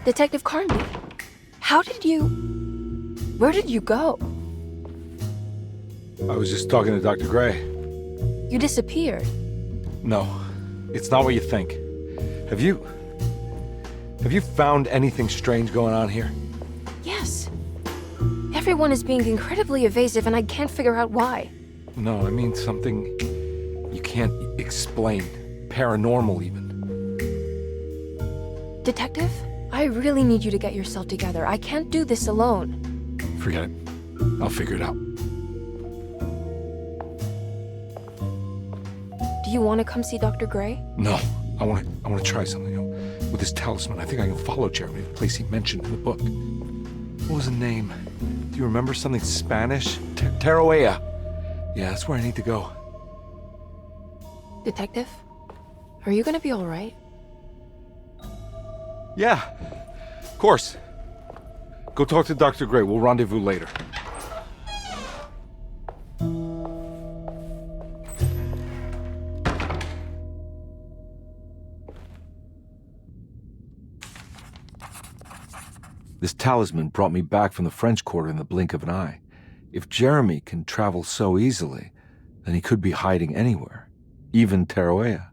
Detective Carnby, where did you go? I was just talking to Dr. Gray. You disappeared. No, it's not what you think. Have you found anything strange going on here? Yes. Everyone is being incredibly evasive and I can't figure out why. No, I mean something you can't explain. Paranormal, even. Detective, I really need you to get yourself together. I can't do this alone. Forget it. I'll figure it out. Do you want to come see Dr. Gray? No, I want to try something. With this talisman, I think I can follow Jeremy to the place he mentioned in the book. What was the name? Do you remember something Spanish? Teruella. Yeah, that's where I need to go. Detective, are you gonna be all right? Yeah, of course. Go talk to Dr. Gray. We'll rendezvous later. This talisman brought me back from the French Quarter in the blink of an eye. If Jeremy can travel so easily, then he could be hiding anywhere, even Teruella.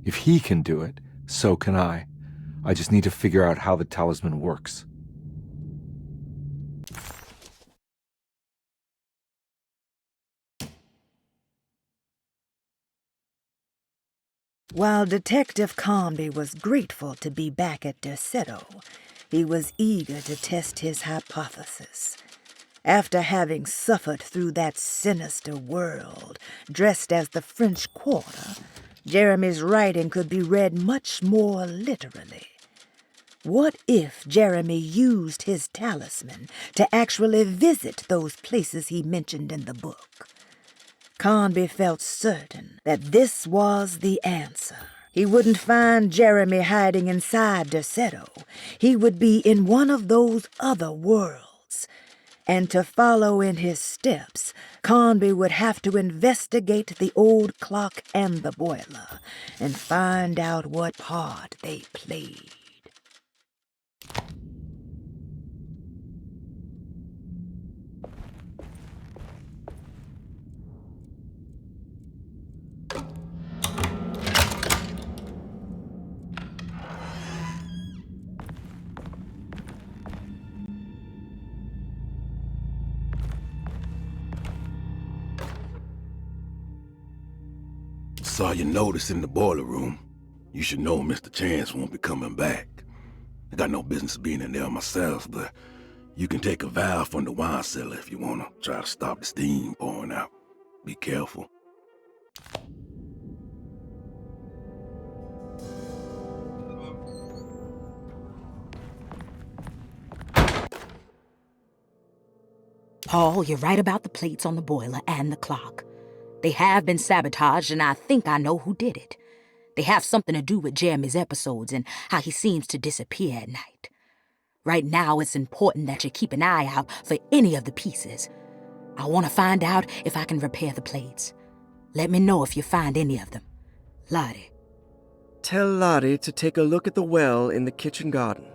If he can do it, so can I. I just need to figure out how the talisman works. While Detective Carnby was grateful to be back at Derceto, he was eager to test his hypothesis. After having suffered through that sinister world, dressed as the French Quarter, Jeremy's writing could be read much more literally. What if Jeremy used his talisman to actually visit those places he mentioned in the book? Carnby felt certain that this was the answer. He wouldn't find Jeremy hiding inside Derceto. He would be in one of those other worlds. And to follow in his steps, Carnby would have to investigate the old clock and the boiler and find out what part they played. Saw your notice in the boiler room. You should know Mr. Chance won't be coming back. I got no business being in there myself, but you can take a valve from the wine cellar if you want to try to stop the steam pouring out. Be careful. Paul, you're right about the plates on the boiler and the clock. They have been sabotaged, and I think I know who did it. They have something to do with Jeremy's episodes and how he seems to disappear at night. Right now, it's important that you keep an eye out for any of the pieces. I want to find out if I can repair the plates. Let me know if you find any of them. Lottie. Tell Lottie to take a look at the well in the kitchen garden.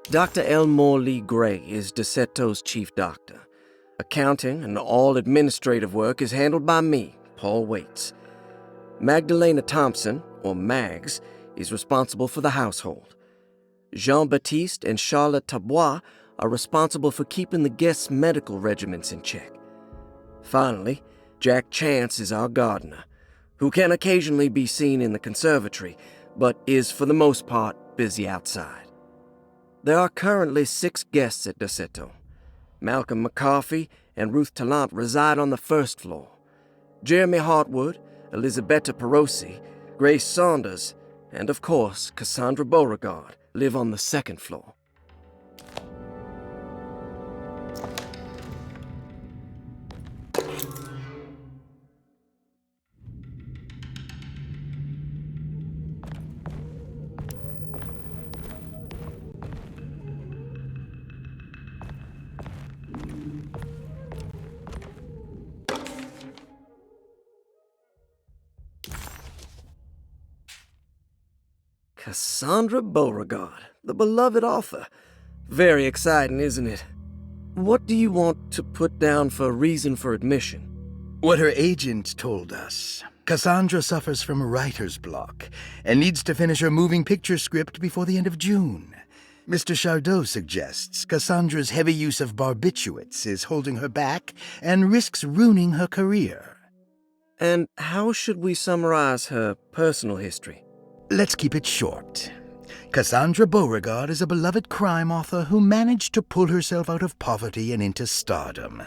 Dr. Elmore Lee Gray is Derceto's chief doctor. Accounting and all administrative work is handled by me, Paul Waits. Magdalena Thompson, or Mags, is responsible for the household. Jean-Baptiste and Charlotte Tabois are responsible for keeping the guests' medical regimens in check. Finally, Jack Chance is our gardener, who can occasionally be seen in the conservatory, but is for the most part busy outside. There are currently 6 guests at Derceto. Malcolm McCarthy and Ruth Tallant reside on the first floor. Jeremy Hartwood, Elisabetta Perosi, Grace Saunders, and of course Cassandra Beauregard live on the second floor. Cassandra Beauregard, the beloved author. Very exciting, isn't it? What do you want to put down for reason for admission? What her agent told us. Cassandra suffers from writer's block and needs to finish her moving picture script before the end of June. Mr. Chardot suggests Cassandra's heavy use of barbiturates is holding her back and risks ruining her career. And how should we summarize her personal history? Let's keep it short. Cassandra Beauregard is a beloved crime author who managed to pull herself out of poverty and into stardom.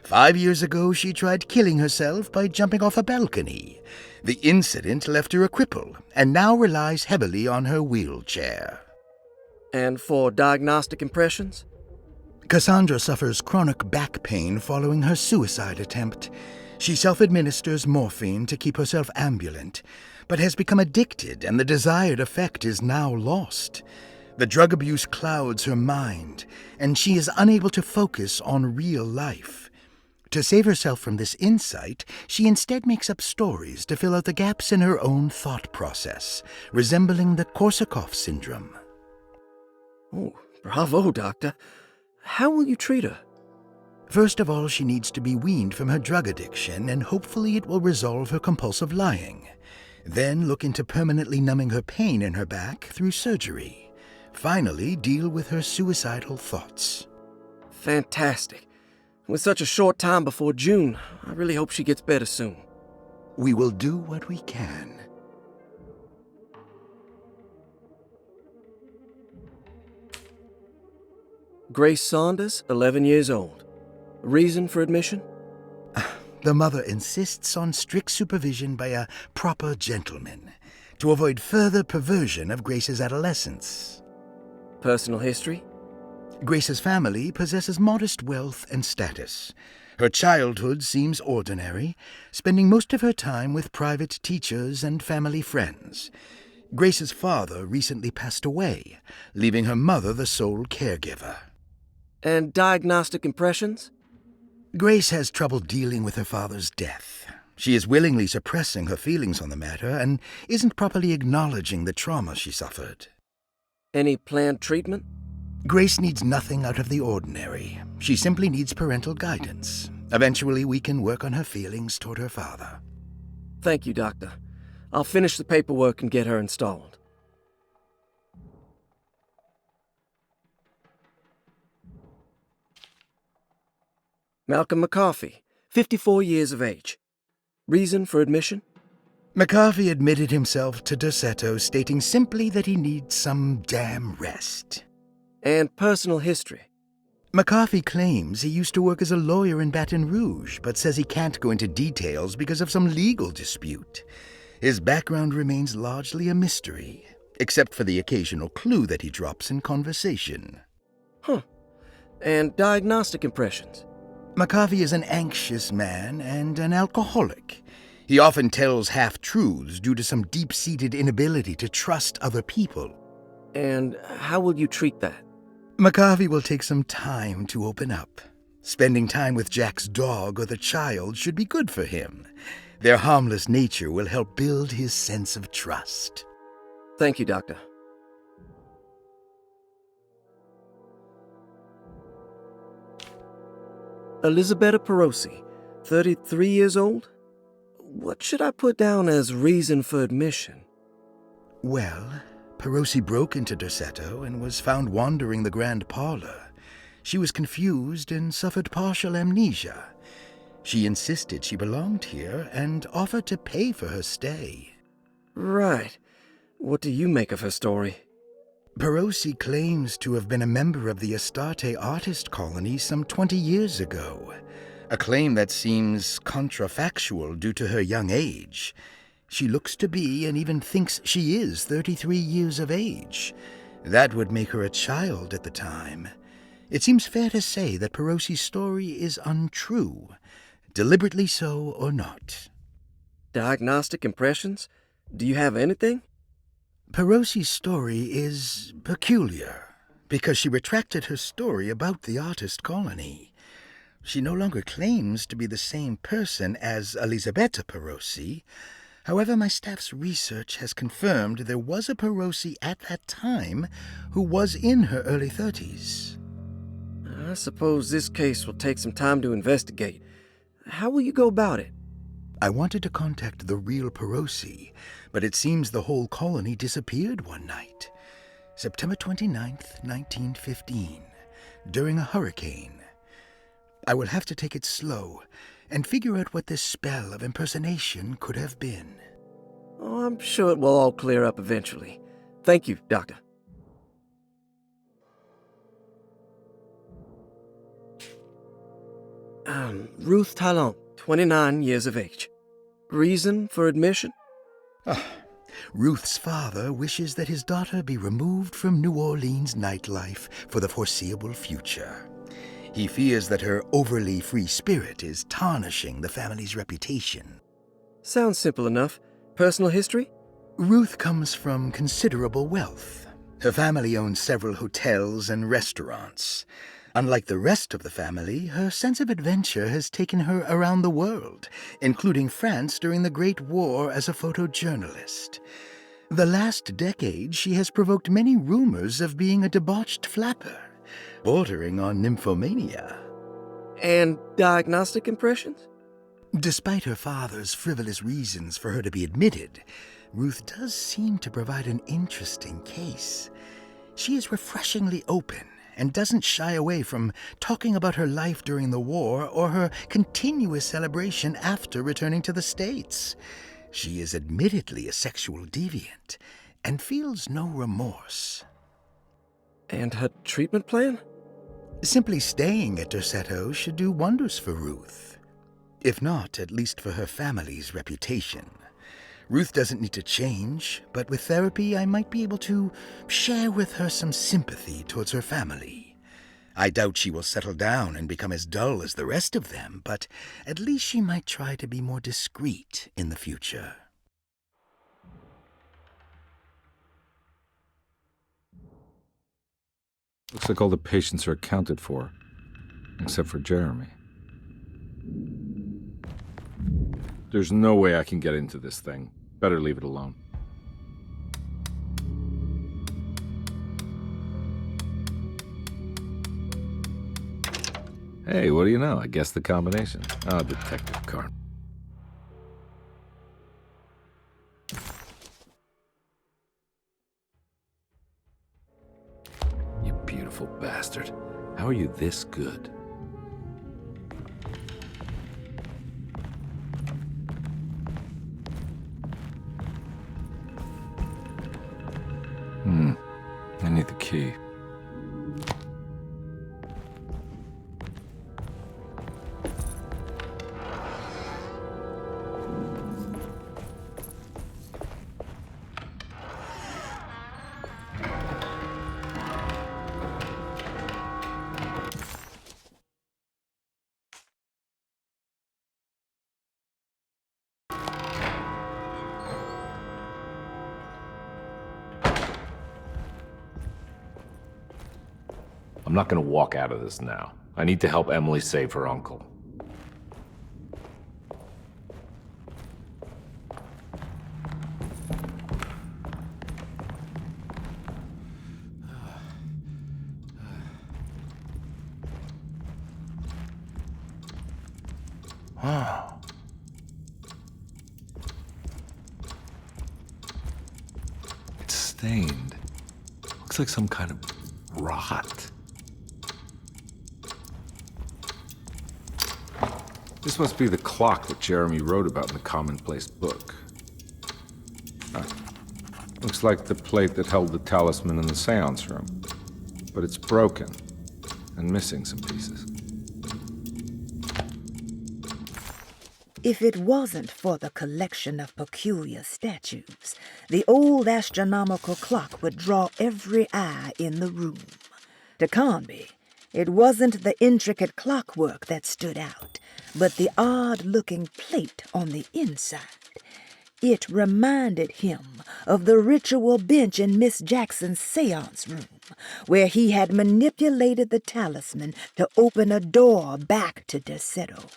5 years ago, she tried killing herself by jumping off a balcony. The incident left her a cripple, and now relies heavily on her wheelchair. And for diagnostic impressions? Cassandra suffers chronic back pain following her suicide attempt. She self-administers morphine to keep herself ambulant, but has become addicted, and the desired effect is now lost. The drug abuse clouds her mind, and she is unable to focus on real life. To save herself from this insight, she instead makes up stories to fill out the gaps in her own thought process, resembling the Korsakoff syndrome. Oh, bravo, Doctor. How will you treat her? First of all, she needs to be weaned from her drug addiction, and hopefully it will resolve her compulsive lying. Then look into permanently numbing her pain in her back through surgery. Finally, deal with her suicidal thoughts. Fantastic. With such a short time before June, I really hope she gets better soon. We will do what we can. Grace Saunders, 11 years old. Reason for admission? The mother insists on strict supervision by a proper gentleman to avoid further perversion of Grace's adolescence. Personal history? Grace's family possesses modest wealth and status. Her childhood seems ordinary, spending most of her time with private teachers and family friends. Grace's father recently passed away, leaving her mother the sole caregiver. And diagnostic impressions? Grace has trouble dealing with her father's death. She is willingly suppressing her feelings on the matter and isn't properly acknowledging the trauma she suffered. Any planned treatment? Grace needs nothing out of the ordinary. She simply needs parental guidance. Eventually, we can work on her feelings toward her father. Thank you, Doctor. I'll finish the paperwork and get her installed. Malcolm McCarthy, 54 years of age. Reason for admission? McCarthy admitted himself to Derceto, stating simply that he needs some damn rest. And personal history? McCarthy claims he used to work as a lawyer in Baton Rouge, but says he can't go into details because of some legal dispute. His background remains largely a mystery, except for the occasional clue that he drops in conversation. Huh. And diagnostic impressions? McCarthy is an anxious man and an alcoholic. He often tells half-truths due to some deep-seated inability to trust other people. And how will you treat that? McCarthy will take some time to open up. Spending time with Jack's dog or the child should be good for him. Their harmless nature will help build his sense of trust. Thank you, Doctor. Elisabetta Perosi, 33 years old? What should I put down as reason for admission? Well, Perosi broke into Derceto and was found wandering the grand parlor. She was confused and suffered partial amnesia. She insisted she belonged here and offered to pay for her stay. Right. What do you make of her story? Perosi claims to have been a member of the Astarte artist colony some 20 years ago, a claim that seems contrafactual due to her young age. She looks to be and even thinks she is 33 years of age. That would make her a child at the time. It seems fair to say that Perosi's story is untrue, deliberately so or not. Diagnostic impressions? Do you have anything? Perosi's story is peculiar because she retracted her story about the artist colony. She no longer claims to be the same person as Elisabetta Perosi, However, my staff's research has confirmed there was a Perosi at that time who was in her early 30s. I suppose this case will take some time to investigate. How will you go about it? I wanted to contact the real Perosi, but it seems the whole colony disappeared one night. September 29th, 1915, during a hurricane. I will have to take it slow and figure out what this spell of impersonation could have been. Oh, I'm sure it will all clear up eventually. Thank you, Doctor. Ruth Talon, 29 years of age. Reason for admission? Ruth's father wishes that his daughter be removed from New Orleans nightlife for the foreseeable future. He fears that her overly free spirit is tarnishing the family's reputation. Sounds simple enough. Personal history? Ruth comes from considerable wealth. Her family owns several hotels and restaurants. Unlike the rest of the family, her sense of adventure has taken her around the world, including France during the Great War as a photojournalist. The last decade, she has provoked many rumors of being a debauched flapper, bordering on nymphomania. And diagnostic impressions? Despite her father's frivolous reasons for her to be admitted, Ruth does seem to provide an interesting case. She is refreshingly open and doesn't shy away from talking about her life during the war or her continuous celebration after returning to the States. She is admittedly a sexual deviant and feels no remorse. And her treatment plan? Simply staying at Derceto should do wonders for Ruth. If not, at least for her family's reputation. Ruth doesn't need to change, but with therapy I might be able to share with her some sympathy towards her family. I doubt she will settle down and become as dull as the rest of them, but at least she might try to be more discreet in the future. Looks like all the patients are accounted for, except for Jeremy. There's no way I can get into this thing. Better leave it alone. Hey, what do you know? I guessed the combination. Ah, Detective Carnby. You beautiful bastard. How are you this good? I need the key. I'm not gonna walk out of this now. I need to help Emily save her uncle. Wow. It's stained. Looks like some kind of rot. This must be the clock that Jeremy wrote about in the commonplace book. Looks like the plate that held the talisman in the seance room. But it's broken and missing some pieces. If it wasn't for the collection of peculiar statues, the old astronomical clock would draw every eye in the room. To Carnby, it wasn't the intricate clockwork that stood out, but the odd-looking plate on the inside. It reminded him of the ritual bench in Miss Jackson's seance room, where he had manipulated the talisman to open a door back to Derceto.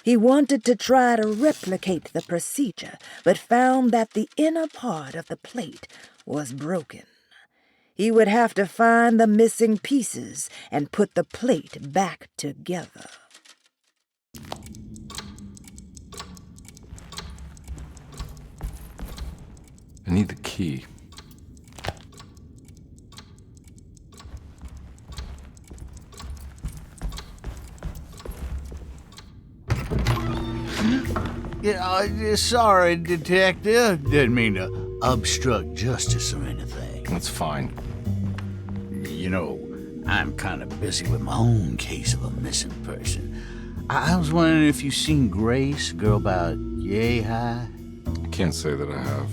He wanted to try to replicate the procedure, but found that the inner part of the plate was broken. He would have to find the missing pieces and put the plate back together. I need the key. Yeah, sorry, Detective. Didn't mean to obstruct justice or anything. That's fine. You know, I'm kind of busy with my own case of a missing person. I was wondering if you seen Grace, a girl about yay high? I can't say that I have.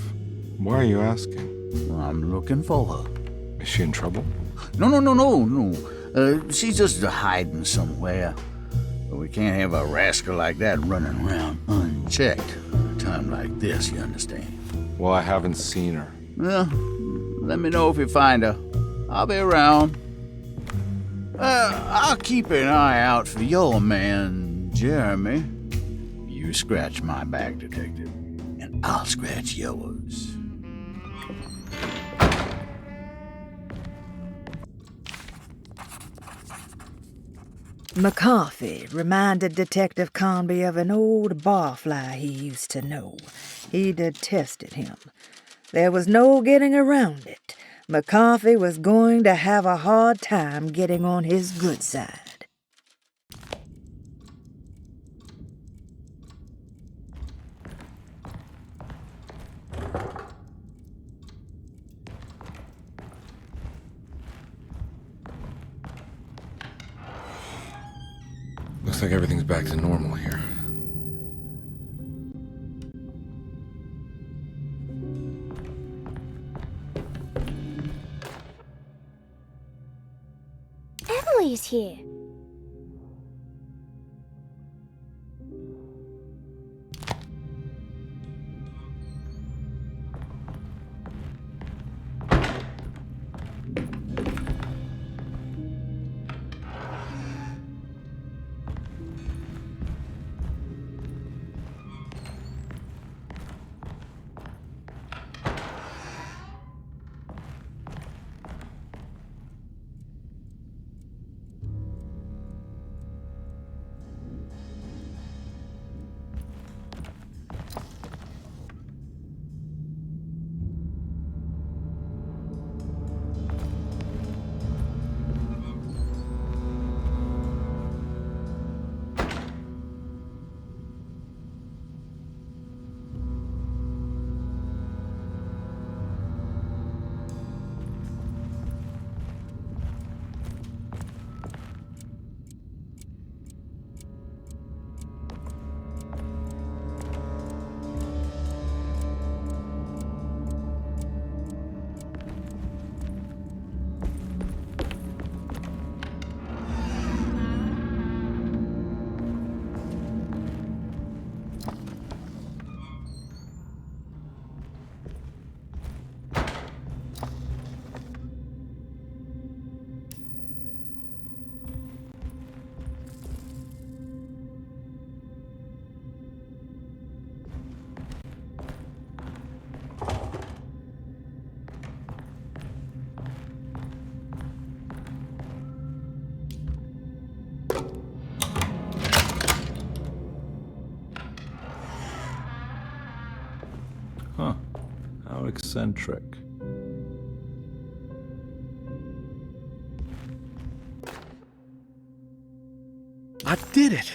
Why are you asking? Well, I'm looking for her. Is she in trouble? No. She's just hiding somewhere. But we can't have a rascal like that running around unchecked at a time like this, you understand? Well, I haven't seen her. Well, let me know if you find her. I'll be around. I'll keep an eye out for your man, Jeremy. You scratch my back, Detective, and I'll scratch yours. McCarthy reminded Detective Carnby of an old barfly he used to know. He detested him. There was no getting around it. McCarthy was going to have a hard time getting on his good side. Looks like everything's back to normal here. Emily's here. Huh. How eccentric. I did it!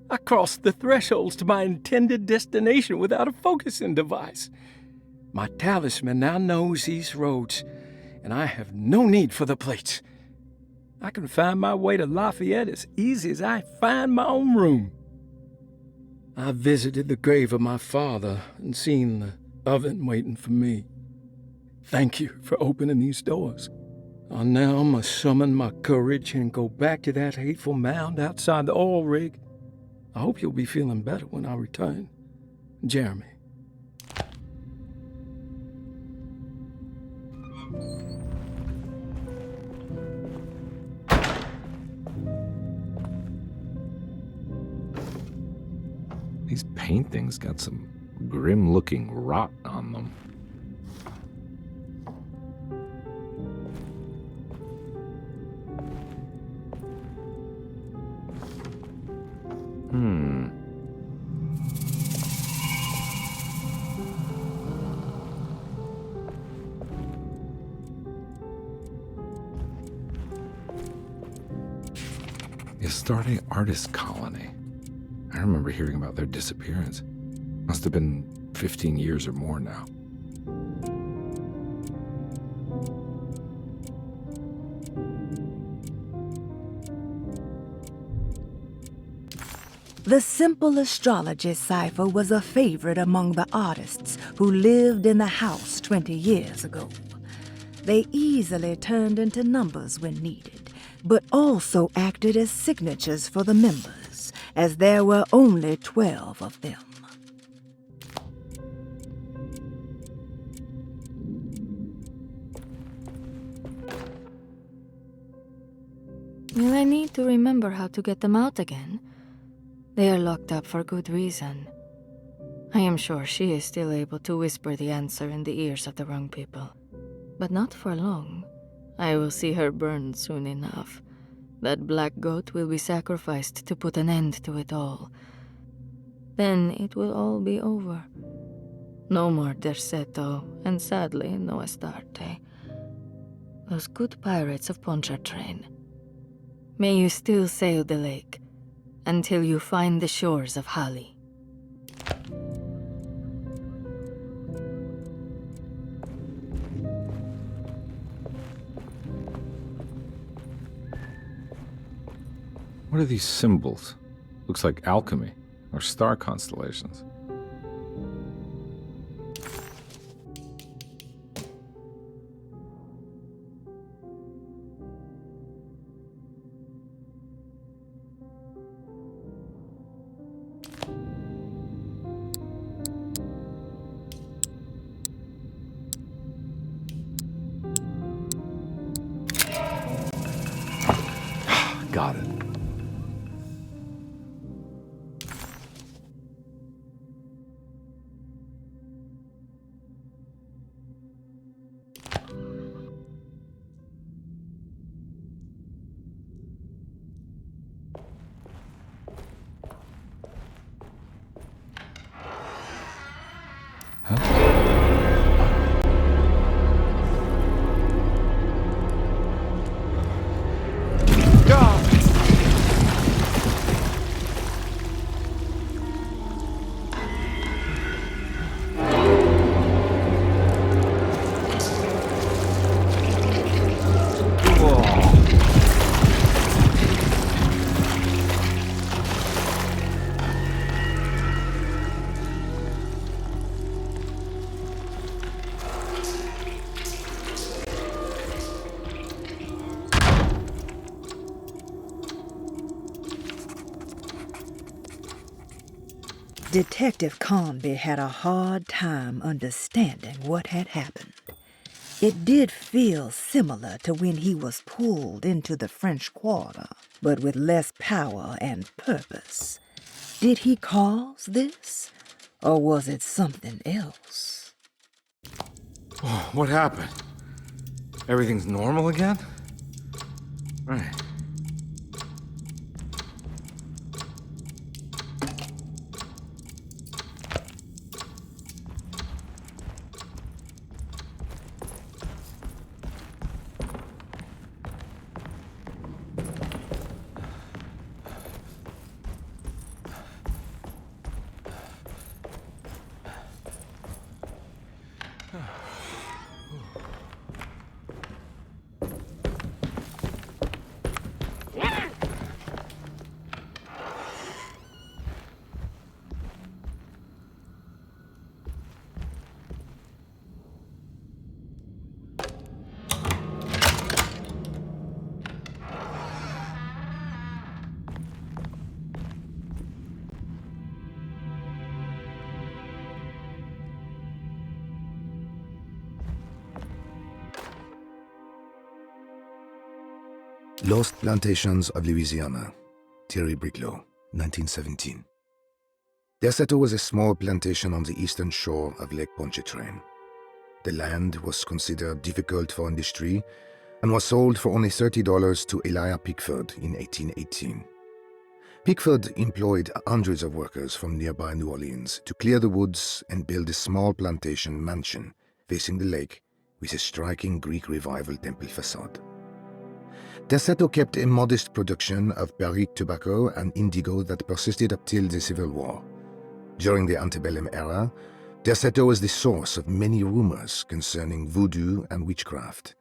I crossed the thresholds to my intended destination without a focusing device. My talisman now knows these roads, and I have no need for the plates. I can find my way to Lafayette as easy as I find my own room. I visited the grave of my father and seen the oven waiting for me. Thank you for opening these doors. I now must summon my courage and go back to that hateful mound outside the oil rig. I hope you'll be feeling better when I return. Jeremy. These paintings got some grim-looking rot on them. The Astarte Artist Colony. I remember hearing about their disappearance. Must have been 15 years or more now. The simple astrology cipher was a favorite among the artists who lived in the house 20 years ago. They easily turned into numbers when needed, but also acted as signatures for the members, as there were only 12 of them. Will I need to remember how to get them out again? They are locked up for good reason. I am sure she is still able to whisper the answer in the ears of the wrong people. But not for long. I will see her burned soon enough. That black goat will be sacrificed to put an end to it all. Then it will all be over. No more Derceto, and sadly, no Astarte. Those good pirates of Pontchartrain. May you still sail the lake, until you find the shores of Hali. What are these symbols? Looks like alchemy, or star constellations. Got it. Detective Carnby had a hard time understanding what had happened. It did feel similar to when he was pulled into the French Quarter, but with less power and purpose. Did he cause this, or was it something else? Oh, what happened? Everything's normal again? Right. Lost Plantations of Louisiana, Thierry Briclot, 1917. Derceto was a small plantation on the eastern shore of Lake Pontchartrain. The land was considered difficult for industry and was sold for only $30 to Elijah Pickford in 1818. Pickford employed hundreds of workers from nearby New Orleans to clear the woods and build a small plantation mansion facing the lake with a striking Greek Revival temple facade. Derceto kept a modest production of Barrique tobacco and indigo that persisted up till the Civil War. During the antebellum era, Derceto was the source of many rumors concerning voodoo and witchcraft.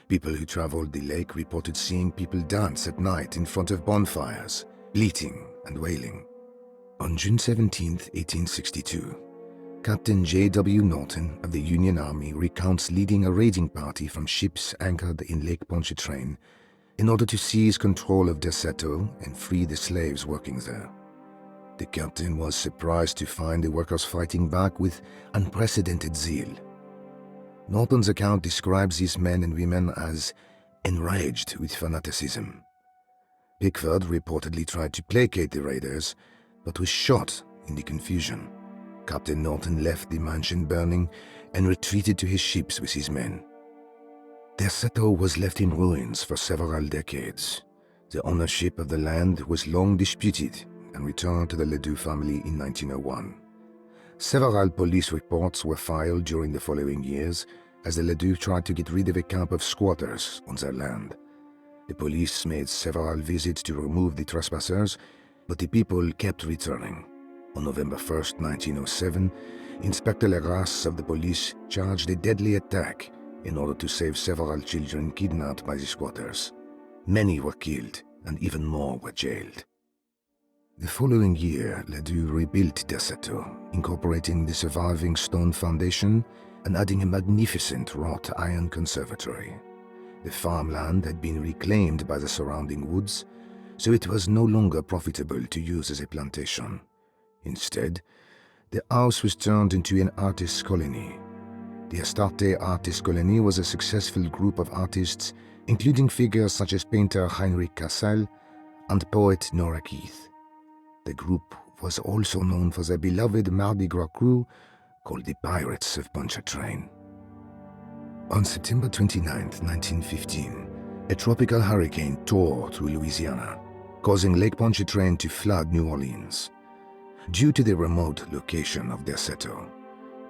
People who traveled the lake reported seeing people dance at night in front of bonfires, bleating and wailing. On June 17, 1862, Captain J.W. Norton of the Union Army recounts leading a raiding party from ships anchored in Lake Pontchartrain in order to seize control of Derceto and free the slaves working there. The captain was surprised to find the workers fighting back with unprecedented zeal. Norton's account describes these men and women as enraged with fanaticism. Pickford reportedly tried to placate the raiders, but was shot in the confusion. Captain Norton left the mansion burning and retreated to his ships with his men. Derceto was left in ruins for several decades. The ownership of the land was long disputed and returned to the Ledoux family in 1901. Several police reports were filed during the following years as the Ledoux tried to get rid of a camp of squatters on their land. The police made several visits to remove the trespassers, but the people kept returning. On November 1, 1907, Inspector Legrasse of the police charged a deadly attack in order to save several children kidnapped by the squatters. Many were killed, and even more were jailed. The following year, Ledoux rebuilt Derceto, incorporating the surviving stone foundation and adding a magnificent wrought iron conservatory. The farmland had been reclaimed by the surrounding woods, so it was no longer profitable to use as a plantation. Instead, the house was turned into an artist's colony. The Astarte Artist Colony was a successful group of artists, including figures such as painter Heinrich Cassel and poet Nora Keith. The group was also known for their beloved Mardi Gras crew called the Pirates of Pontchartrain. On September 29, 1915, a tropical hurricane tore through Louisiana, causing Lake Pontchartrain to flood New Orleans. Due to the remote location of Derceto,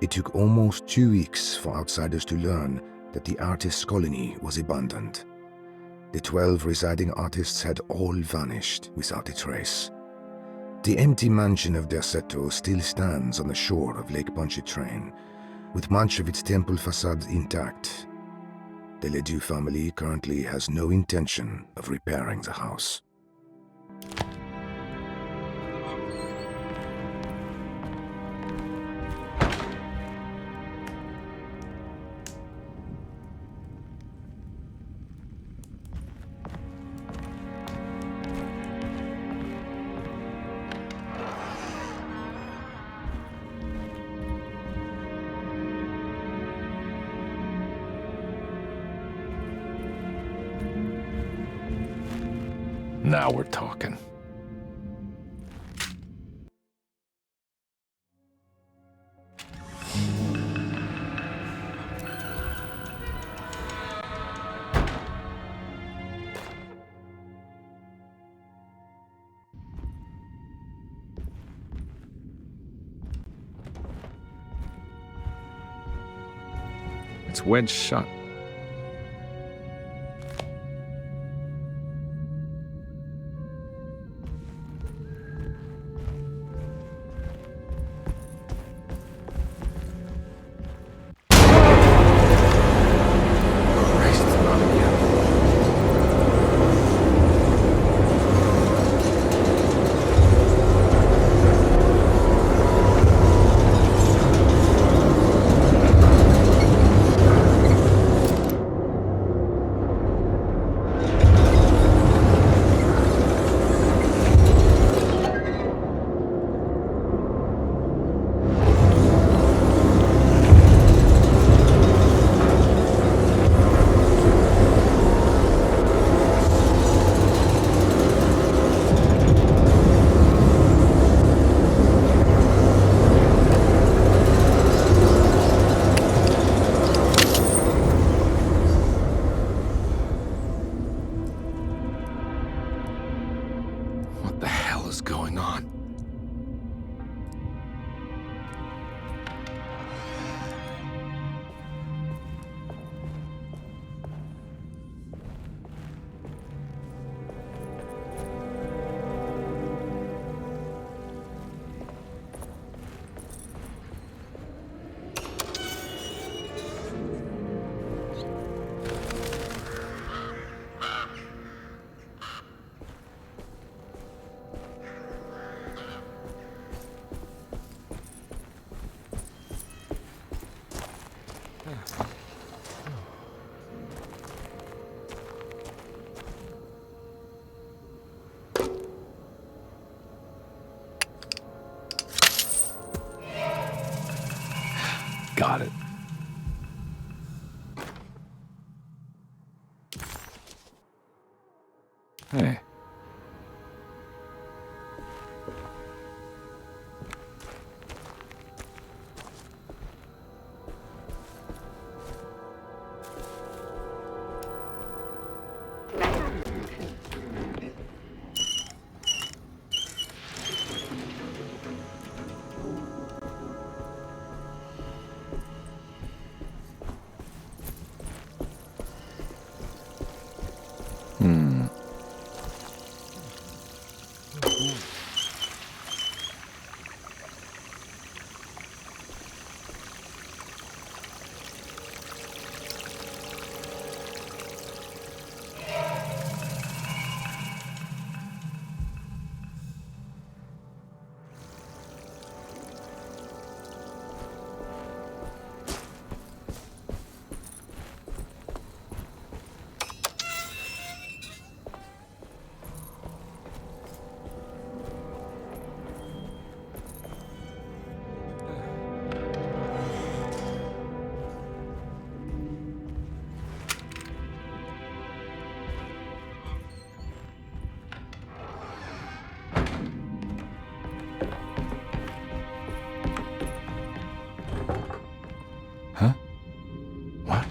it took almost 2 weeks for outsiders to learn that the artist's colony was abandoned. The 12 residing artists had all vanished without a trace. The empty mansion of Derceto still stands on the shore of Lake Pontchartrain, with much of its temple facade intact. The Ledoux family currently has no intention of repairing the house. Now we're talking. It's wedged shut. hell is going on? Got it. Hey. Huh? What?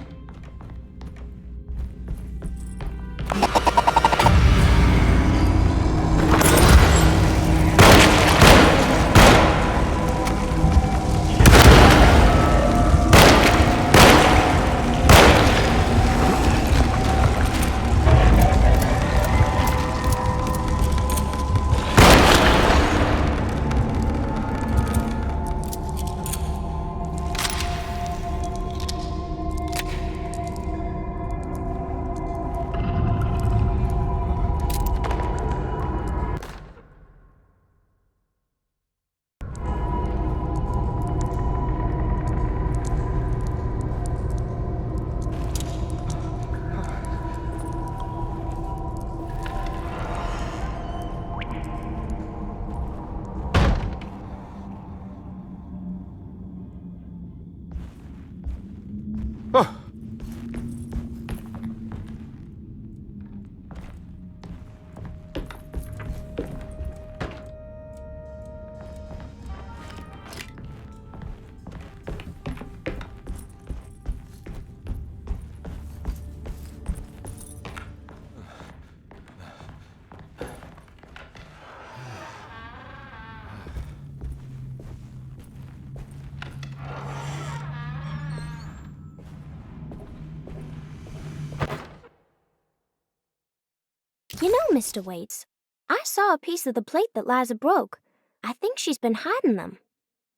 You know, Mr. Waits, I saw a piece of the plate that Liza broke. I think she's been hiding them.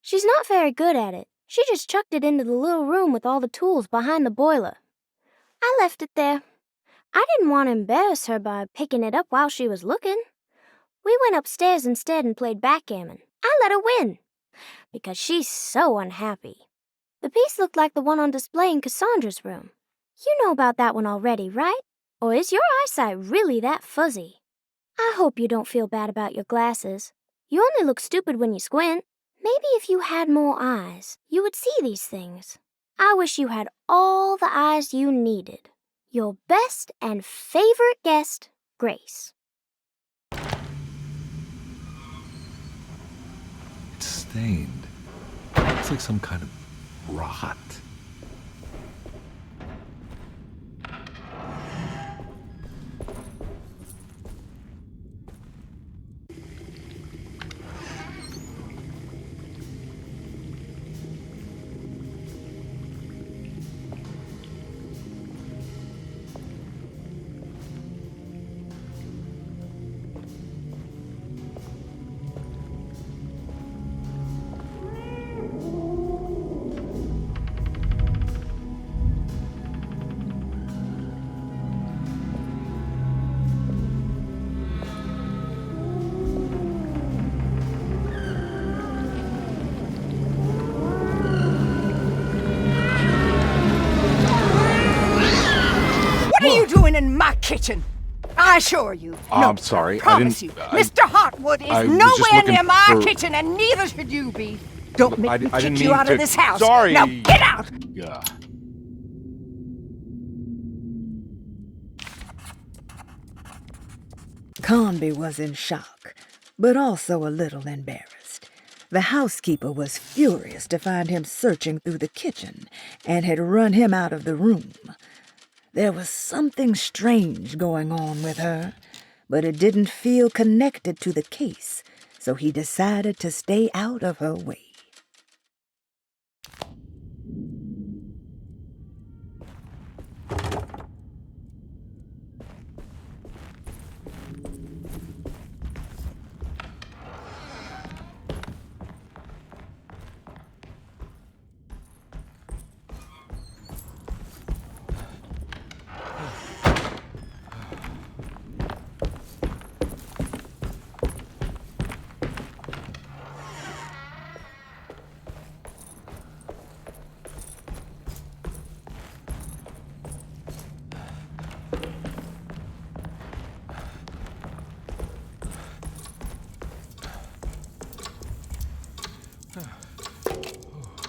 She's not very good at it. She just chucked it into the little room with all the tools behind the boiler. I left it there. I didn't want to embarrass her by picking it up while she was looking. We went upstairs instead and played backgammon. I let her win, because she's so unhappy. The piece looked like the one on display in Cassandra's room. You know about that one already, right? Or is your eyesight really that fuzzy? I hope you don't feel bad about your glasses. You only look stupid when you squint. Maybe if you had more eyes, you would see these things. I wish you had all the eyes you needed. Your best and favorite guest, Grace. It's stained. It's like some kind of rot. kitchen. I assure you. Oh, No, I'm sorry. I promise you. Mr. Hotwood is I was just nowhere looking near my for- kitchen, and neither should you be. Don't make me I kick didn't you mean out to- of this house. Sorry. Now get out! Yeah. Carnby was in shock, but also a little embarrassed. The housekeeper was furious to find him searching through the kitchen and had run him out of the room. There was something strange going on with her, but it didn't feel connected to the case, so he decided to stay out of her way.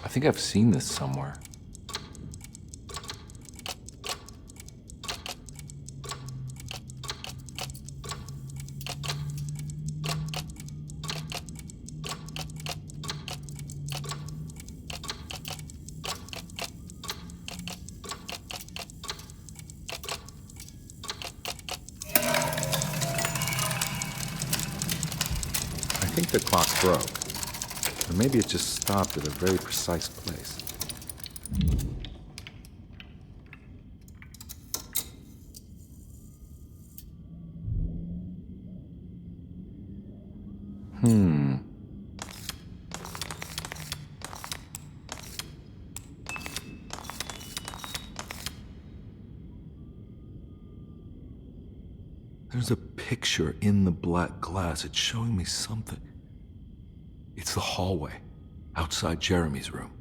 I think I've seen this somewhere. I think the clock broke. Or maybe it just stopped at a very precise place. There's a picture in the black glass. It's showing me something. It's the hallway outside Jeremy's room.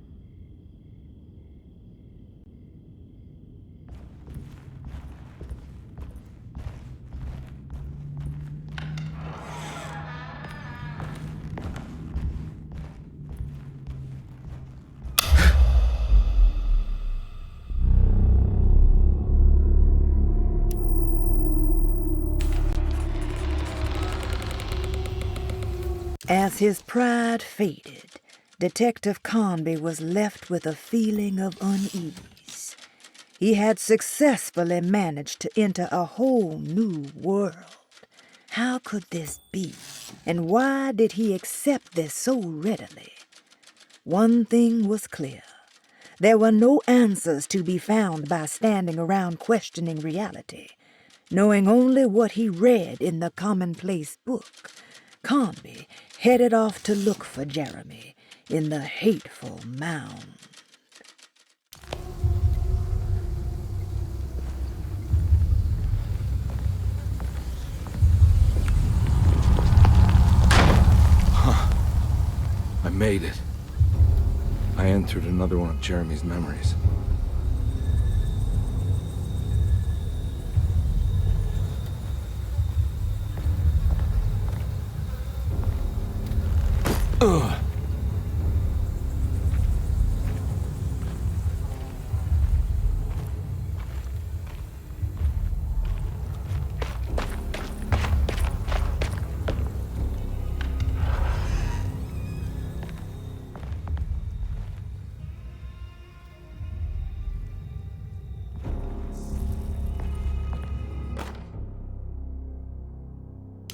As his pride faded, Detective Carnby was left with a feeling of unease. He had successfully managed to enter a whole new world. How could this be? And why did he accept this so readily? One thing was clear. There were no answers to be found by standing around questioning reality. Knowing only what he read in the commonplace book, Carnby headed off to look for Jeremy in the hateful mound. I made it. I entered another one of Jeremy's memories. Ugh.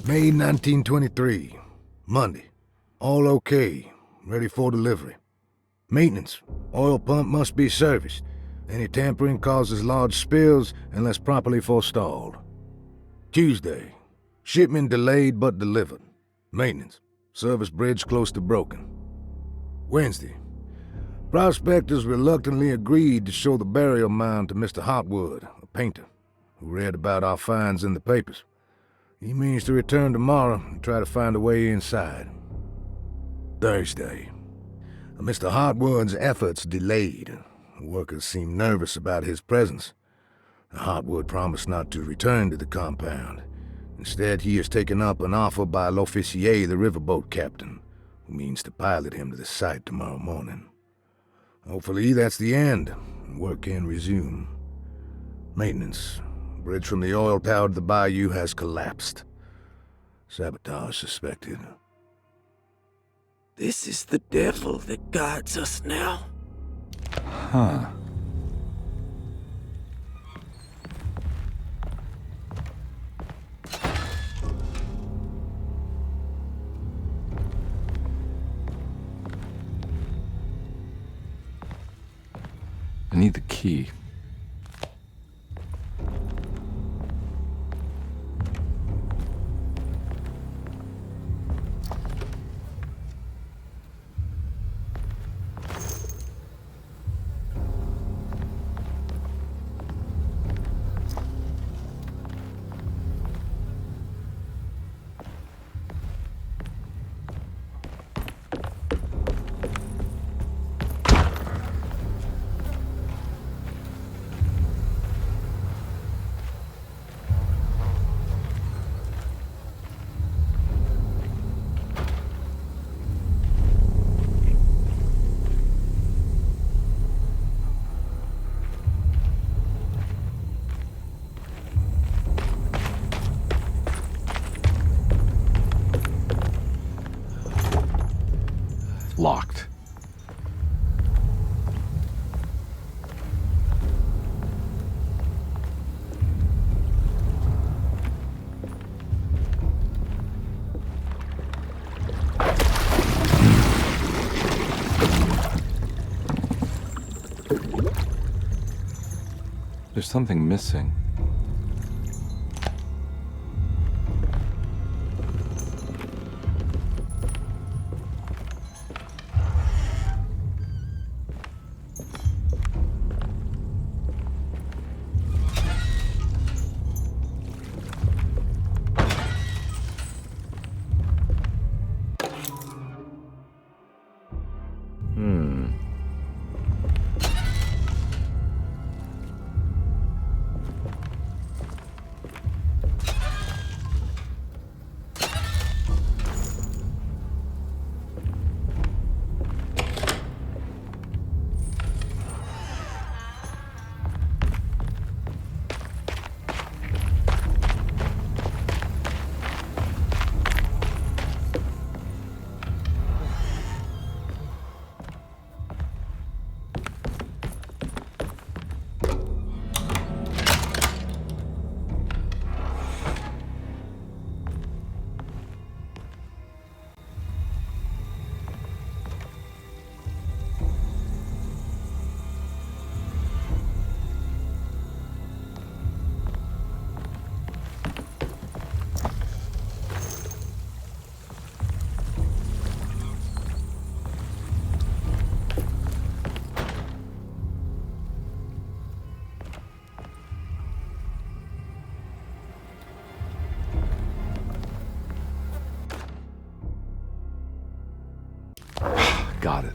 May 1923, Monday. All okay, ready for delivery. Maintenance, oil pump must be serviced. Any tampering causes large spills unless properly forestalled. Tuesday, shipment delayed but delivered. Maintenance, service bridge close to broken. Wednesday, prospectors reluctantly agreed to show the burial mound to Mr. Hotwood, a painter, who read about our finds in the papers. He means to return tomorrow and try to find a way inside. Thursday. Mr. Hotwood's efforts delayed. The workers seemed nervous about his presence. Hartwood promised not to return to the compound. Instead, he has taken up an offer by L'Officier, the riverboat captain, who means to pilot him to the site tomorrow morning. Hopefully that's the end, and work can resume. Maintenance. Bridge from the oil tower to the bayou has collapsed. Sabotage suspected. This is the devil that guides us now. Huh. I need the key. Locked. There's something missing. Got it.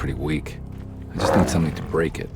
pretty weak. I just need something to break it.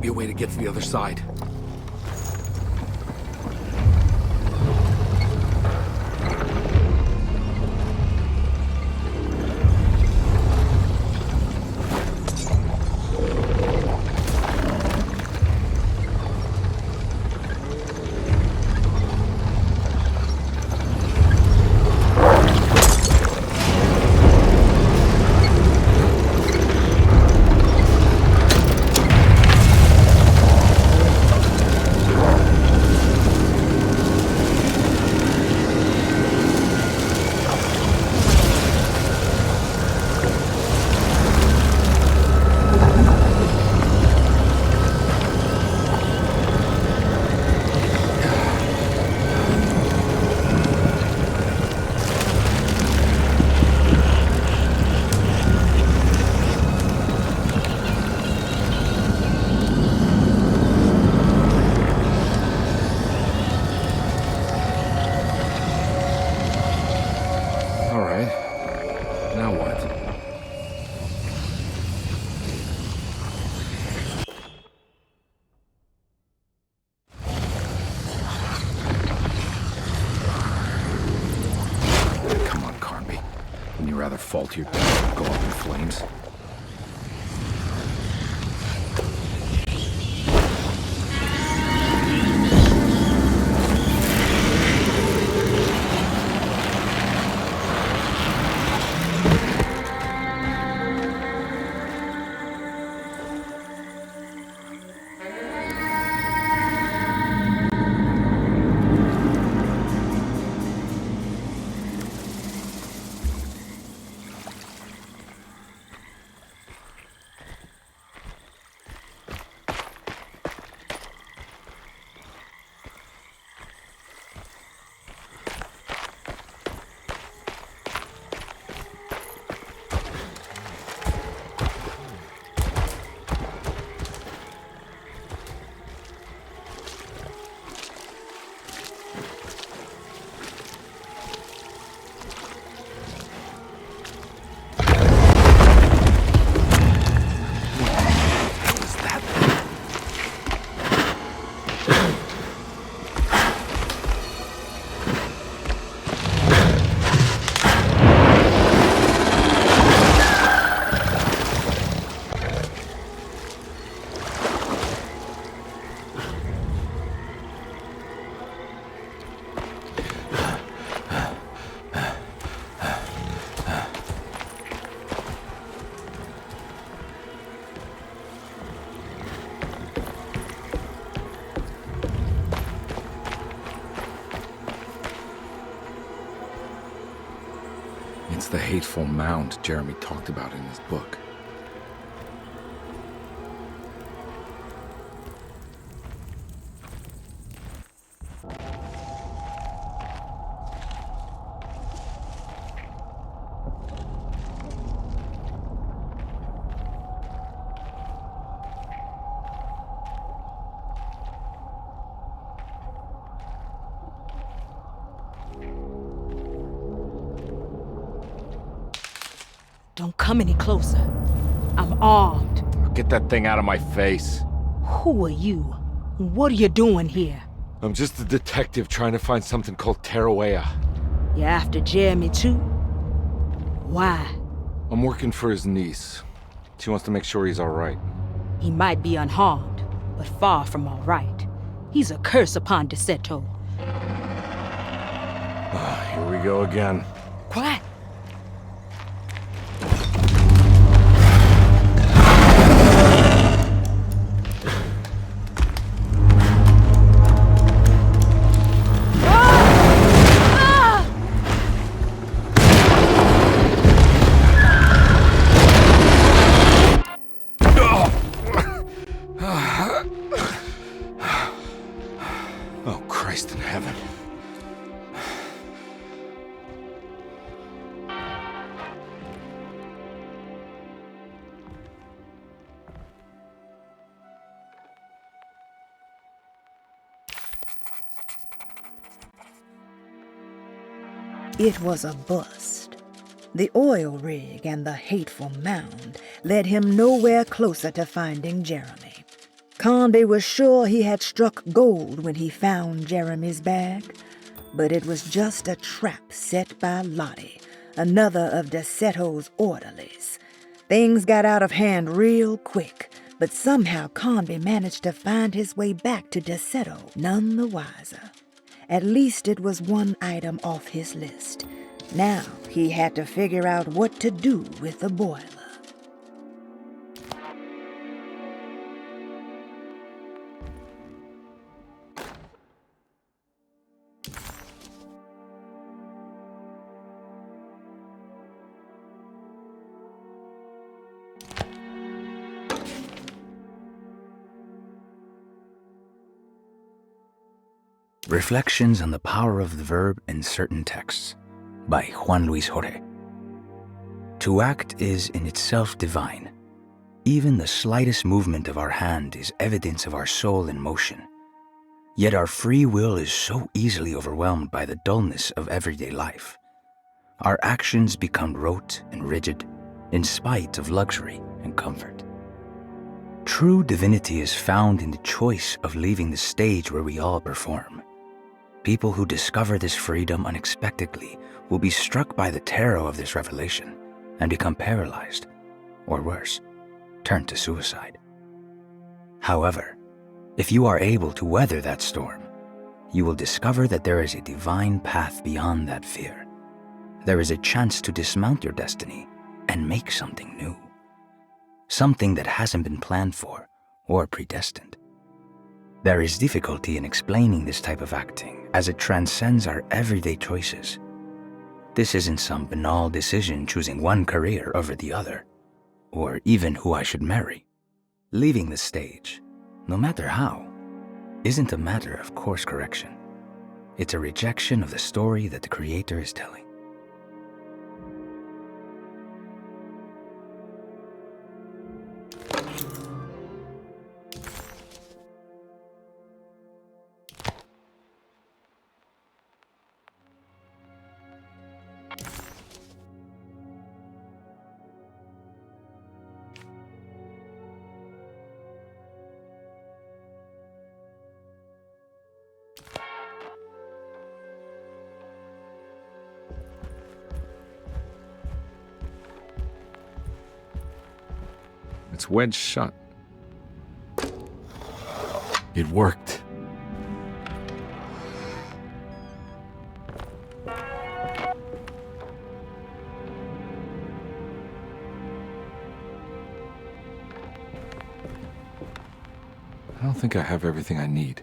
be a way to get to the other side. Fall to your death, go up in flames. It's the hateful mound Jeremy talked about in his book. Don't come any closer. I'm armed. Get that thing out of my face. Who are you? What are you doing here? I'm just a detective trying to find something called Tarawea. You're after Jeremy too? Why? I'm working for his niece. She wants to make sure he's all right. He might be unharmed, but far from all right. He's a curse upon Derceto. Here we go again. Quiet. Oh, Christ in heaven. It was a bust. The oil rig and the hateful mound led him nowhere closer to finding Jeremy. Carnby was sure he had struck gold when he found Jeremy's bag, but it was just a trap set by Lottie, another of Derceto's orderlies. Things got out of hand real quick, but somehow Carnby managed to find his way back to Derceto none the wiser. At least it was one item off his list. Now he had to figure out what to do with the boiler. Reflections on the Power of the Verb in Certain Texts by Juan Luis Jorge. To act is in itself divine. Even the slightest movement of our hand is evidence of our soul in motion. Yet our free will is so easily overwhelmed by the dullness of everyday life. Our actions become rote and rigid in spite of luxury and comfort. True divinity is found in the choice of leaving the stage where we all perform. People who discover this freedom unexpectedly will be struck by the terror of this revelation and become paralyzed, or worse, turn to suicide. However, if you are able to weather that storm, you will discover that there is a divine path beyond that fear. There is a chance to dismount your destiny and make something new. Something that hasn't been planned for or predestined. There is difficulty in explaining this type of acting as it transcends our everyday choices. This isn't some banal decision choosing one career over the other, or even who I should marry. Leaving the stage, no matter how, isn't a matter of course correction. It's a rejection of the story that the Creator is telling. It's wedged shut. It worked. I don't think I have everything I need.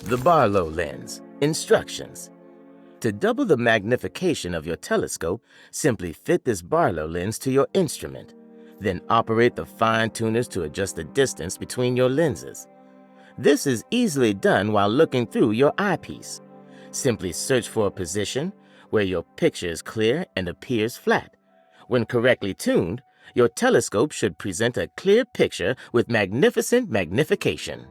The Barlow lens. Instructions. To double the magnification of your telescope, simply fit this Barlow lens to your instrument. Then operate the fine tuners to adjust the distance between your lenses. This is easily done while looking through your eyepiece. Simply search for a position where your picture is clear and appears flat. When correctly tuned, your telescope should present a clear picture with magnificent magnification.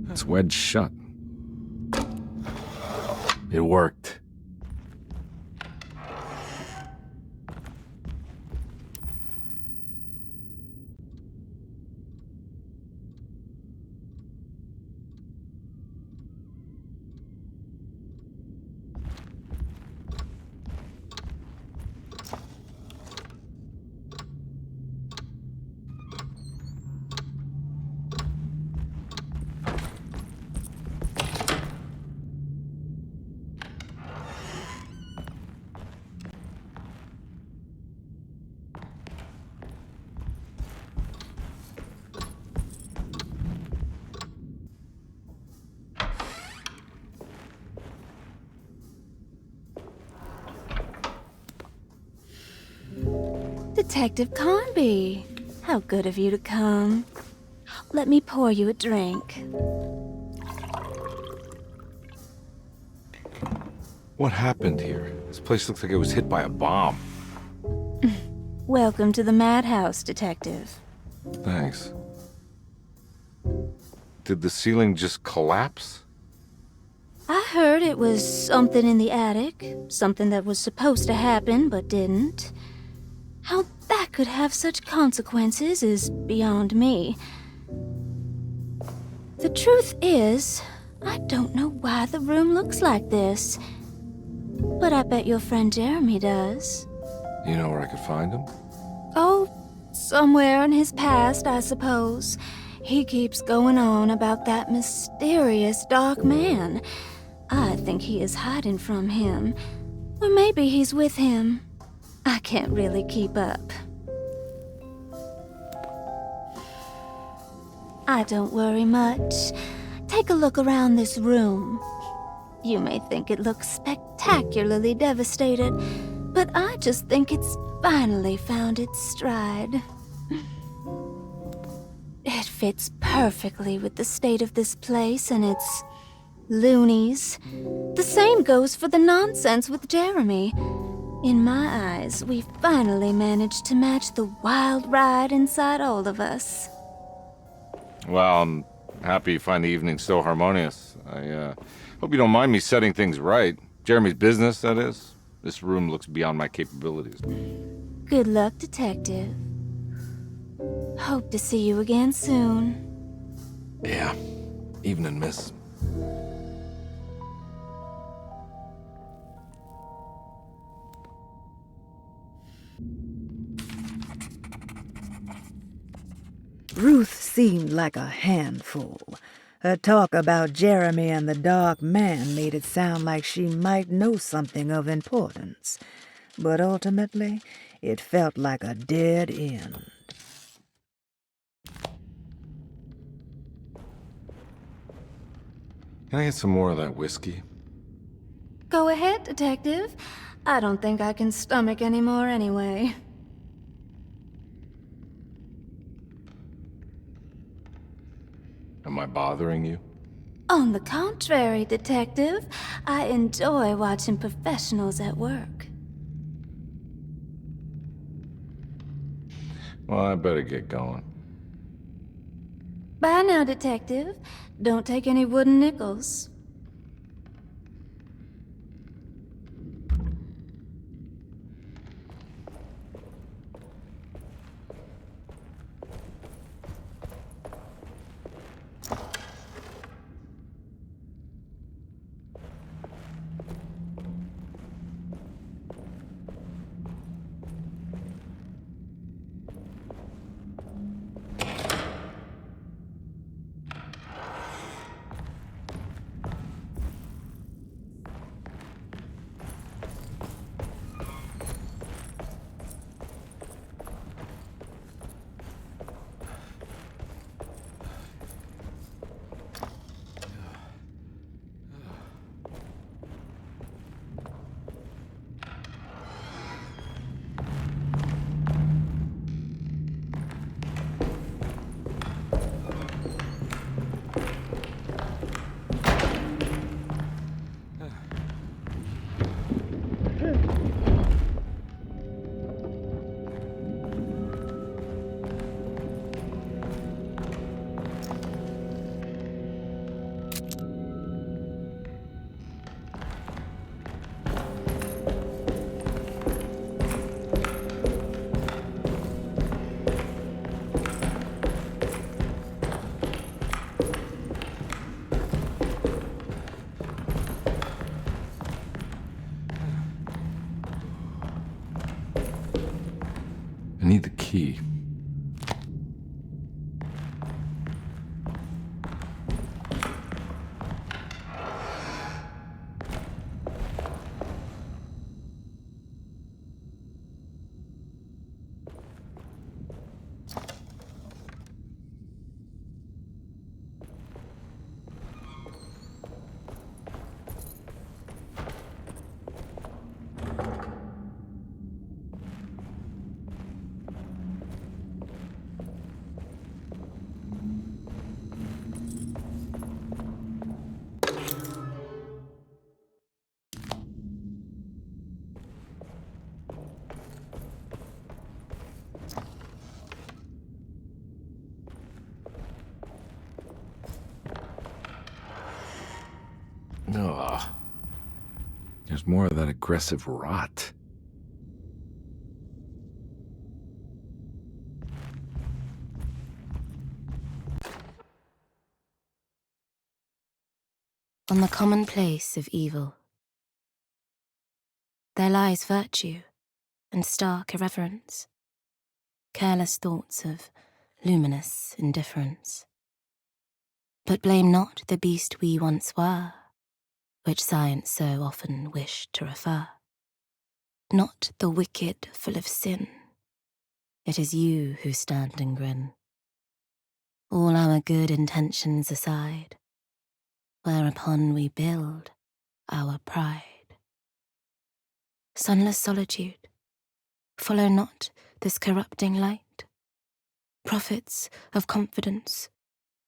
It's wedged shut. It worked. Detective Carnby. How good of you to come. Let me pour you a drink. What happened here? This place looks like it was hit by a bomb. Welcome to the madhouse, Detective. Thanks. Did the ceiling just collapse? I heard it was something in the attic, something that was supposed to happen but didn't. How that could have such consequences is beyond me. The truth is, I don't know why the room looks like this. But I bet your friend Jeremy does. You know where I could find him? Oh, somewhere in his past, I suppose. He keeps going on about that mysterious dark man. I think he is hiding from him. Or maybe he's with him. I can't really keep up. I don't worry much. Take a look around this room. You may think it looks spectacularly devastated, but I just think it's finally found its stride. It fits perfectly with the state of this place and its loonies. The same goes for the nonsense with Jeremy. In my eyes, we finally managed to match the wild ride inside all of us. Well, I'm happy you find the evening so harmonious. I hope you don't mind me setting things right. Jeremy's business, that is. This room looks beyond my capabilities. Good luck, Detective. Hope to see you again soon. Yeah. Evening, miss. Ruth seemed like a handful. Her talk about Jeremy and the Dark Man made it sound like she might know something of importance. But ultimately, it felt like a dead end. Can I get some more of that whiskey? Go ahead, Detective. I don't think I can stomach any more anyway. Am I bothering you? On the contrary, Detective, I enjoy watching professionals at work. Well, I better get going. Bye now, Detective. Don't take any wooden nickels. I need the key. more of that aggressive rot. On the commonplace of evil, there lies virtue and stark irreverence, careless thoughts of luminous indifference. But blame not the beast we once were, which science so often wished to refer. Not the wicked full of sin, it is you who stand and grin. All our good intentions aside, whereupon we build our pride. Sunless solitude, follow not this corrupting light. Prophets of confidence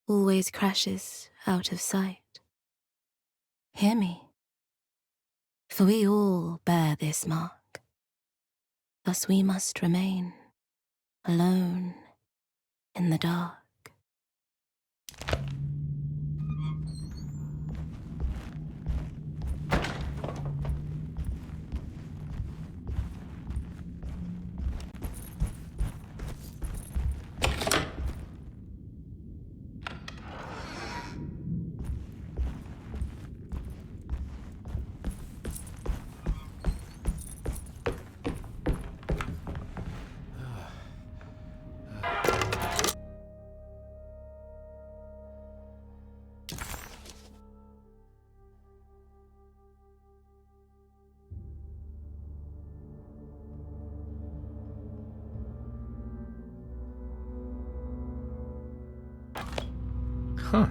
always crashes out of sight. Hear me, for we all bear this mark. Thus we must remain alone in the dark. Huh.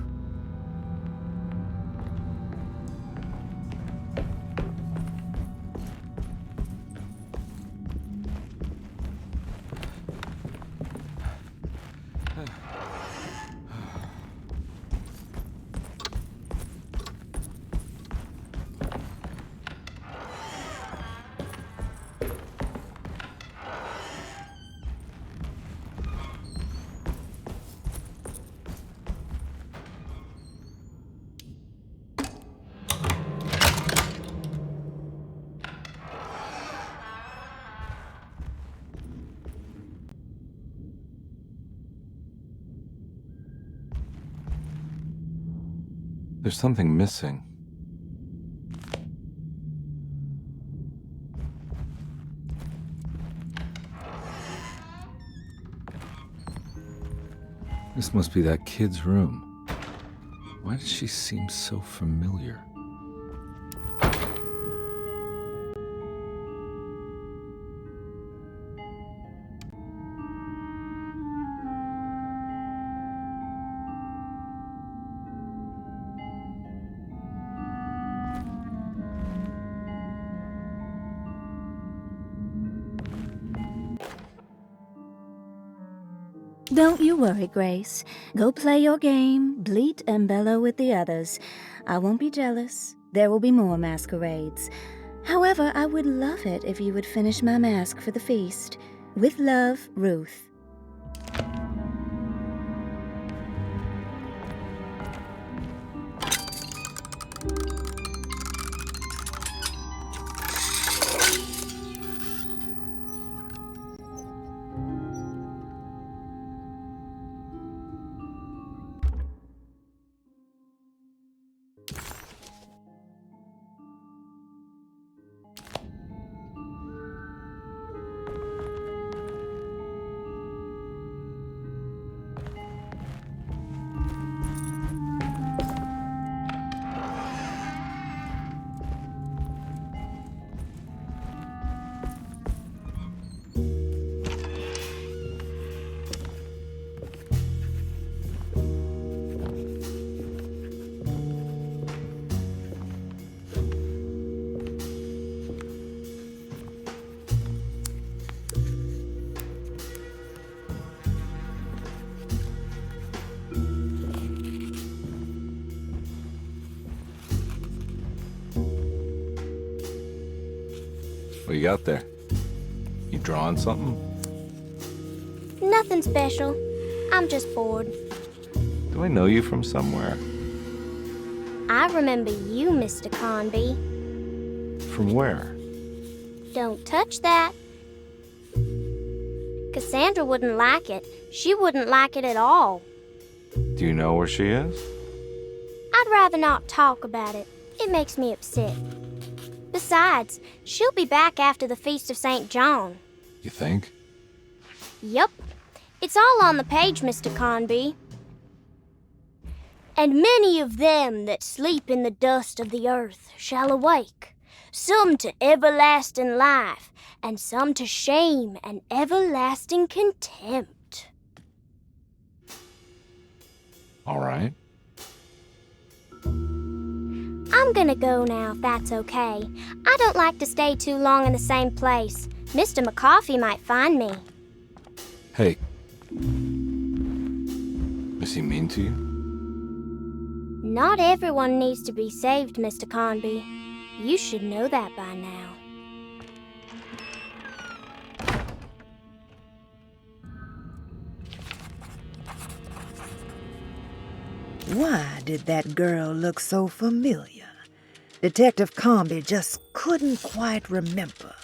There's something missing. This must be that kid's room. Why does she seem so familiar? Don't you worry, Grace. Go play your game, bleat and bellow with the others. I won't be jealous. There will be more masquerades. However, I would love it if you would finish my mask for the feast. With love, Ruth. What you got there? You drawing something? Nothing special. I'm just bored. Do I know you from somewhere? I remember you, Mr. Carnby. From where? Don't touch that. Cassandra wouldn't like it. She wouldn't like it at all. Do you know where she is? I'd rather not talk about it. It makes me upset. Besides, she'll be back after the Feast of St. John. You think? Yup. It's all on the page, Mr. Carnby. And many of them that sleep in the dust of the earth shall awake, some to everlasting life, and some to shame and everlasting contempt. All right. I'm gonna go now, if that's okay. I don't like to stay too long in the same place. Mr. McCoffey might find me. Hey. Is he mean to you? Not everyone needs to be saved, Mr. Carnby. You should know that by now. Why did that girl look so familiar? Detective Carnby just couldn't quite remember.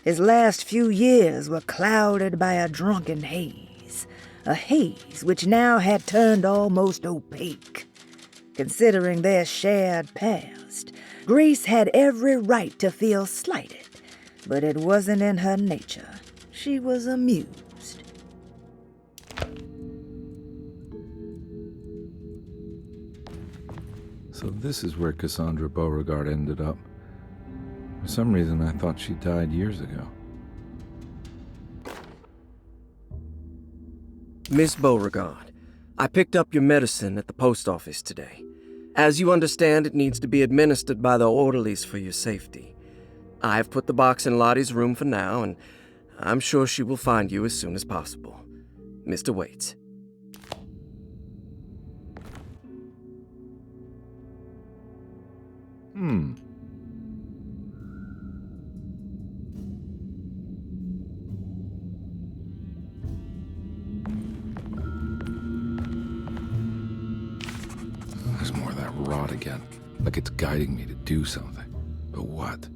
His last few years were clouded by a drunken haze, a haze which now had turned almost opaque. Considering their shared past, Grace had every right to feel slighted, but it wasn't in her nature. She was amused. So this is where Cassandra Beauregard ended up. For some reason, I thought she died years ago. Miss Beauregard, I picked up your medicine at the post office today. As you understand, it needs to be administered by the orderlies for your safety. I've put the box in Lottie's room for now, and I'm sure she will find you as soon as possible. Mr. Waits. There's more of that rot again. Like it's guiding me to do something. But what?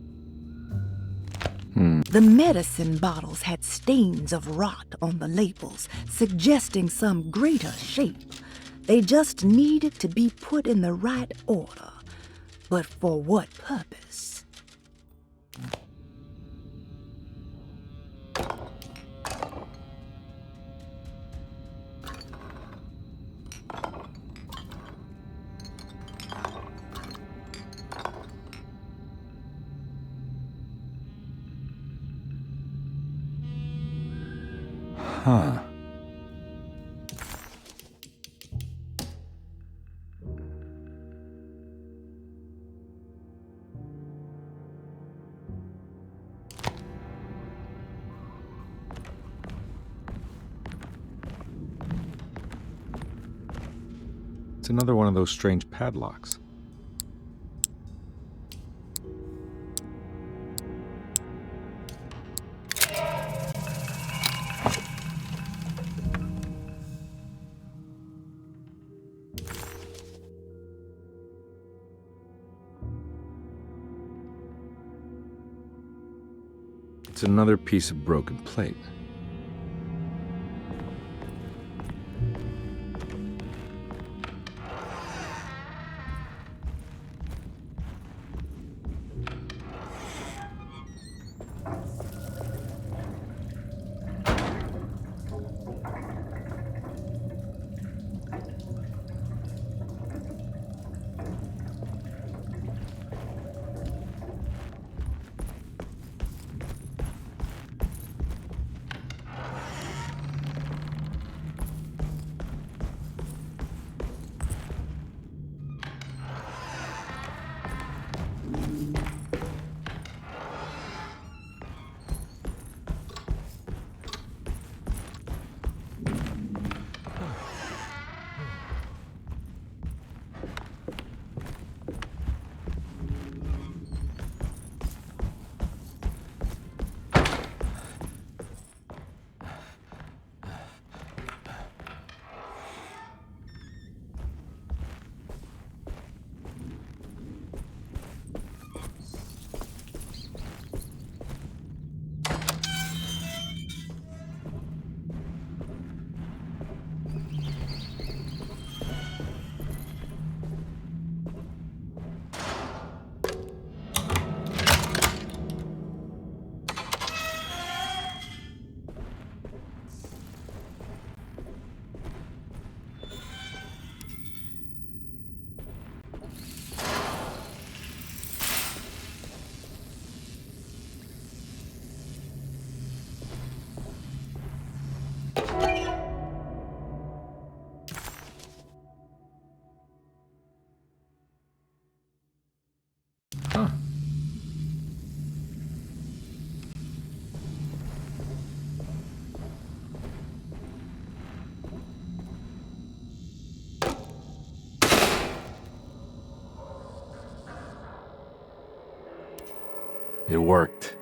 The medicine bottles had stains of rot on the labels, suggesting some greater shape. They just needed to be put in the right order. But for what purpose? Huh. It's another one of those strange padlocks. It's another piece of broken plate. Huh. It worked.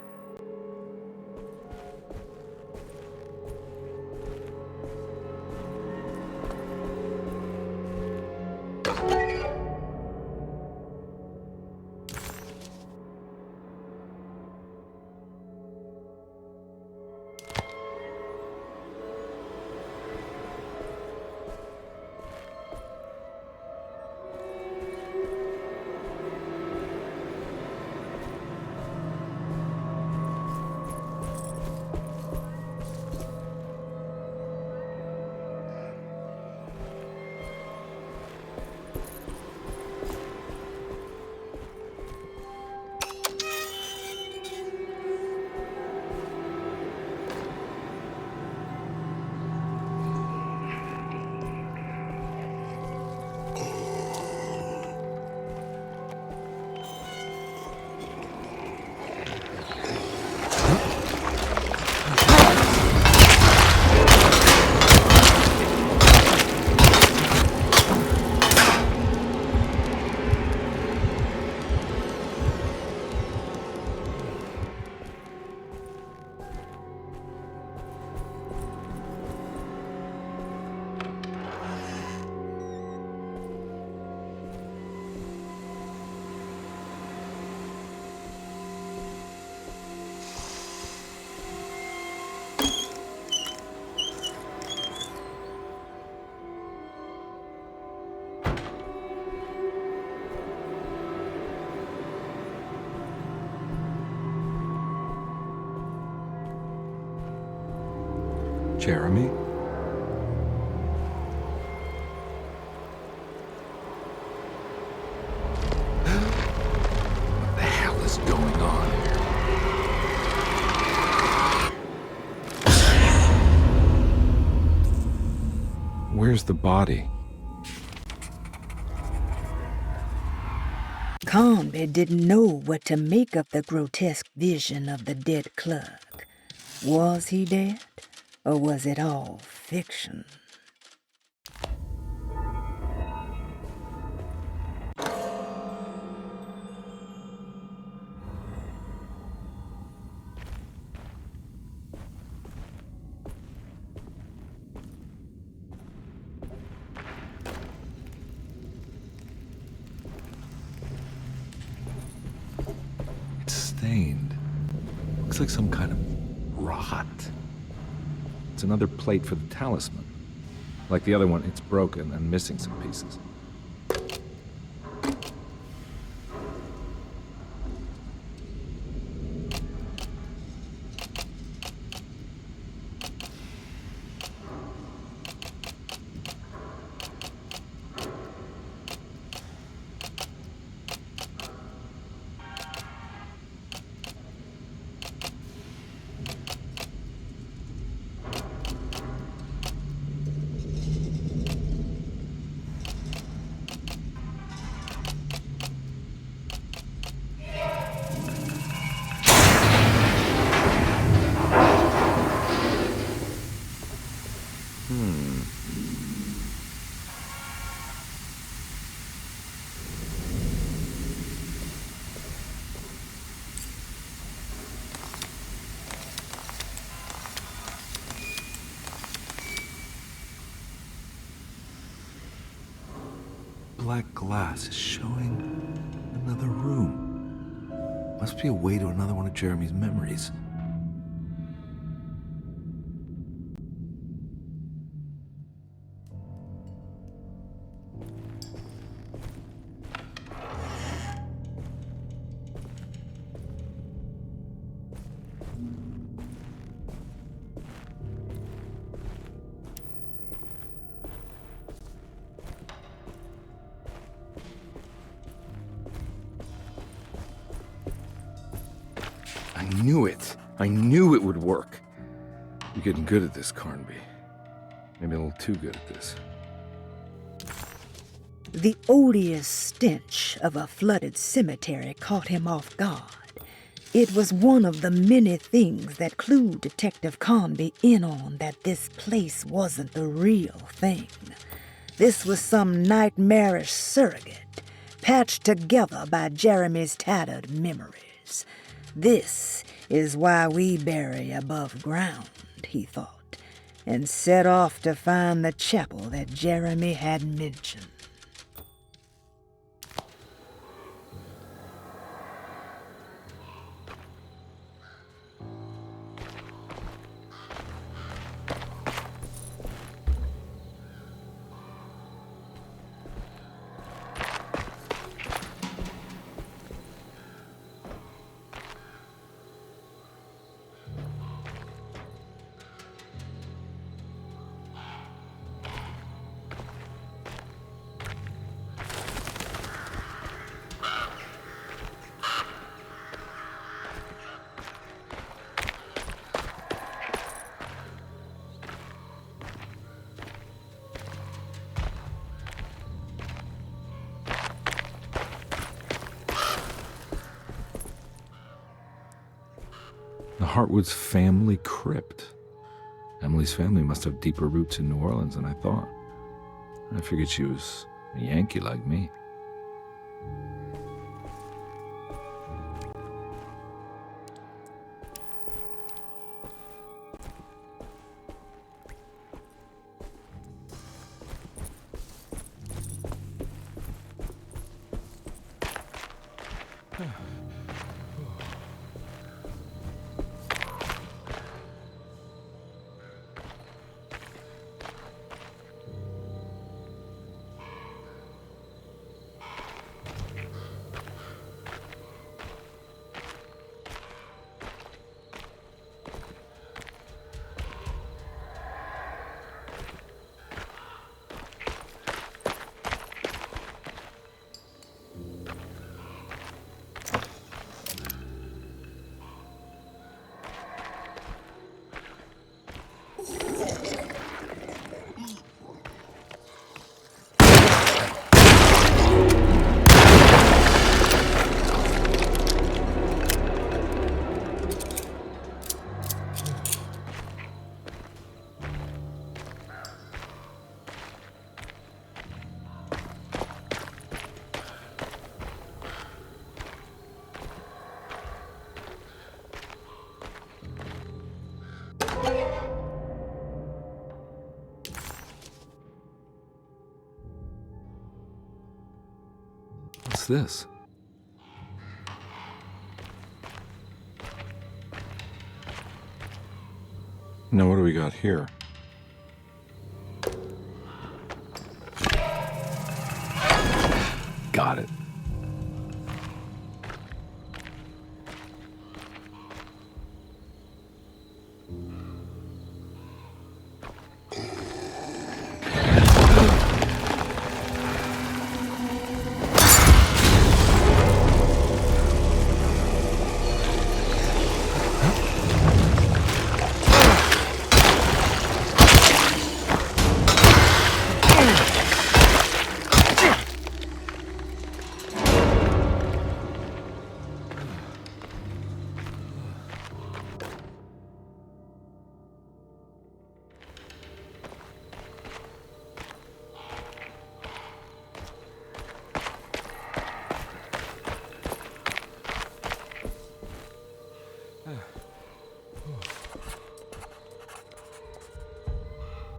Jeremy? What the hell is going on here? Where's the body? Carnby didn't know what to make of the grotesque vision of the dead clerk. Was he dead, or was it all fiction? It's stained. Looks like some kind of rot. It's another plate for the talisman. Like the other one, it's broken and missing some pieces. Black glass is showing another room. Must be a way to another one of Jeremy's memories. I knew it would work. You're getting good at this, Carnby. Maybe a little too good at this. The odious stench of a flooded cemetery caught him off guard. It was one of the many things that clued Detective Carnby in on that this place wasn't the real thing. This was some nightmarish surrogate, patched together by Jeremy's tattered memories. This is why we bury above ground, he thought, and set off to find the chapel that Jeremy had mentioned. The Hartwood's family crypt. Emily's family must have deeper roots in New Orleans than I thought. I figured she was a Yankee like me. What's this? Now, what do we got here? Got it.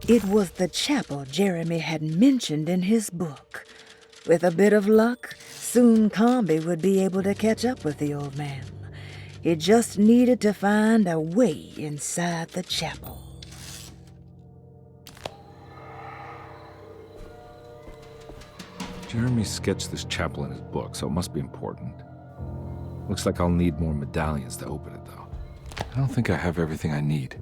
It was the chapel Jeremy had mentioned in his book. With a bit of luck, soon Carnby would be able to catch up with the old man. He just needed to find a way inside the chapel. Jeremy sketched this chapel in his book, so it must be important. Looks like I'll need more medallions to open it, though. I don't think I have everything I need.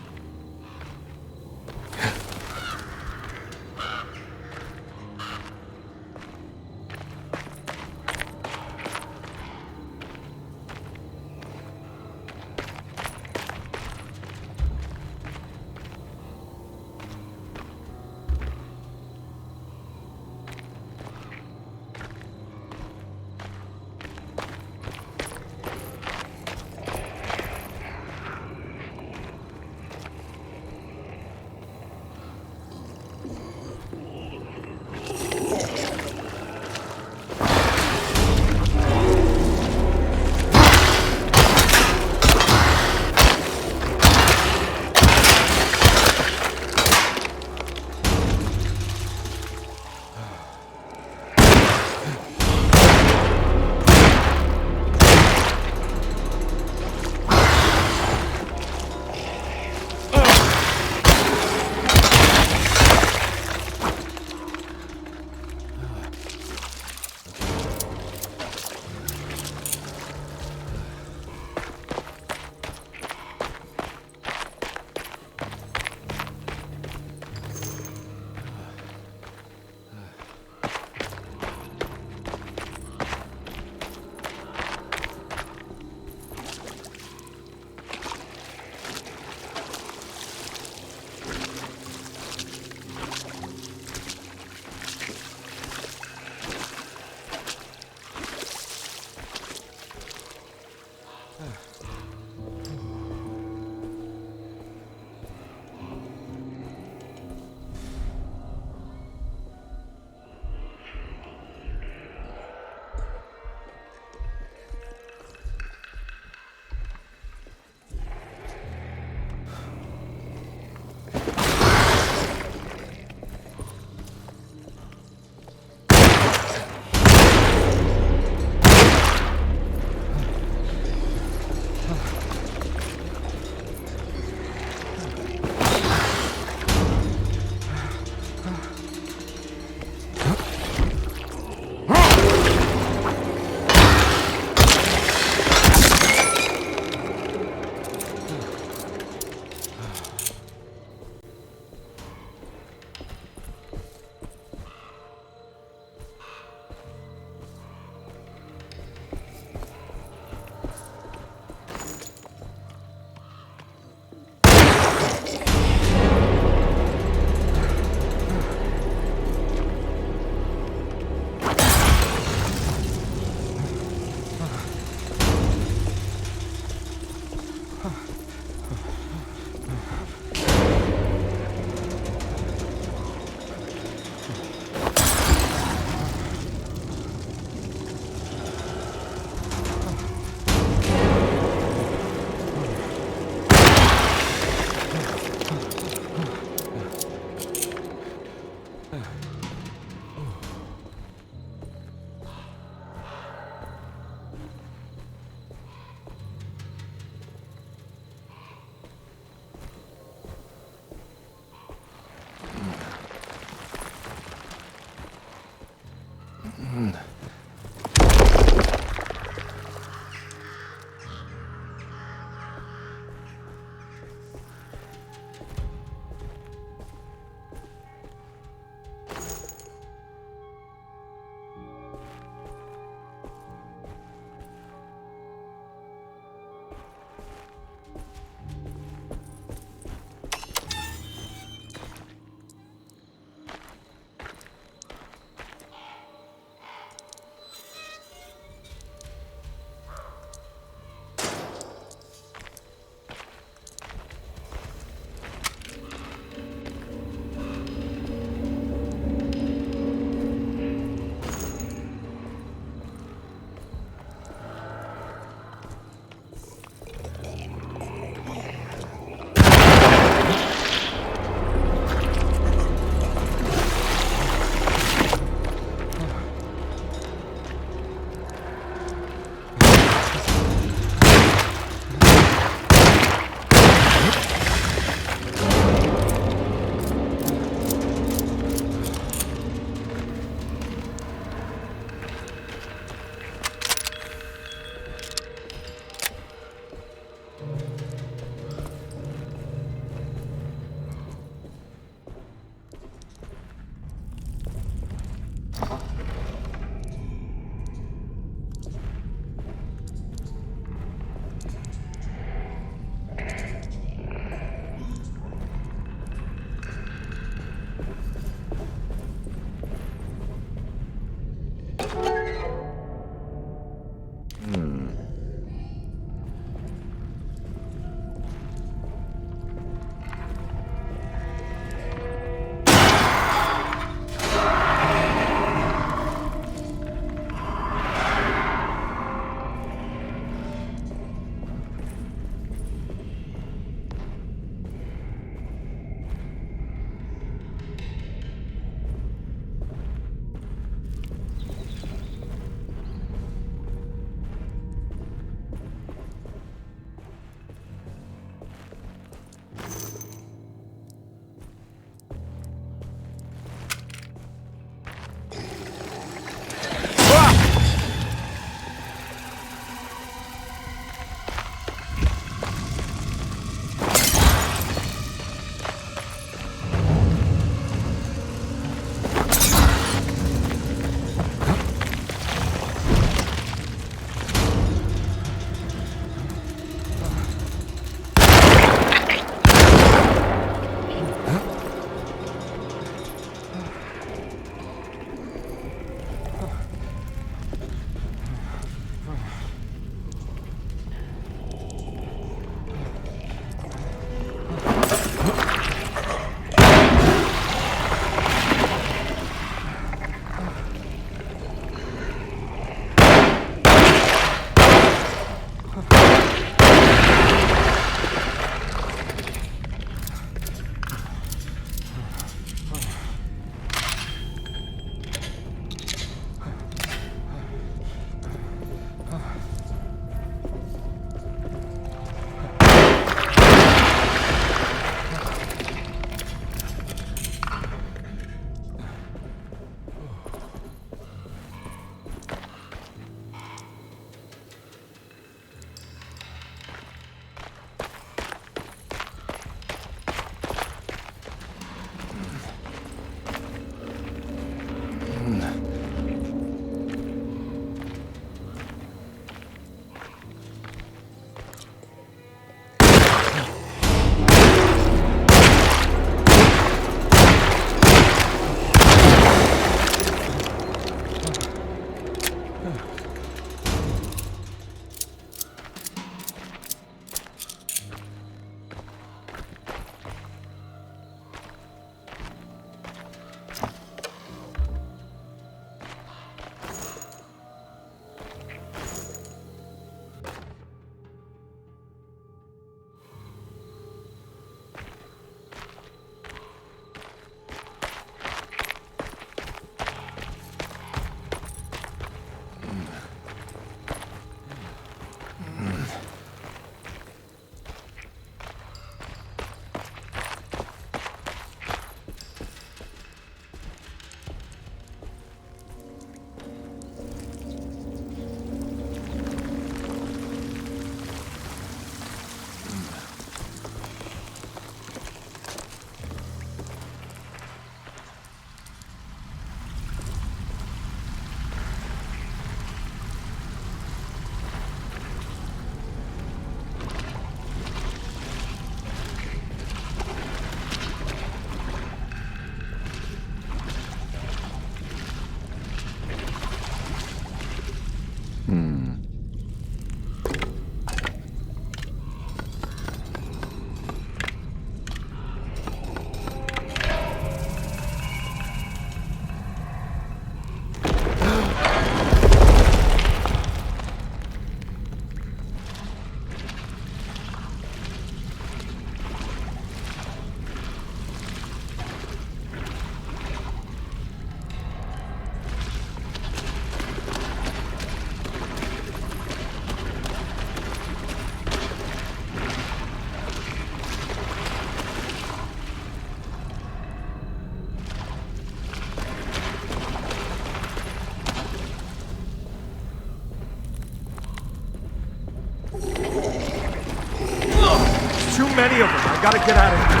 many of them. I gotta get out of here.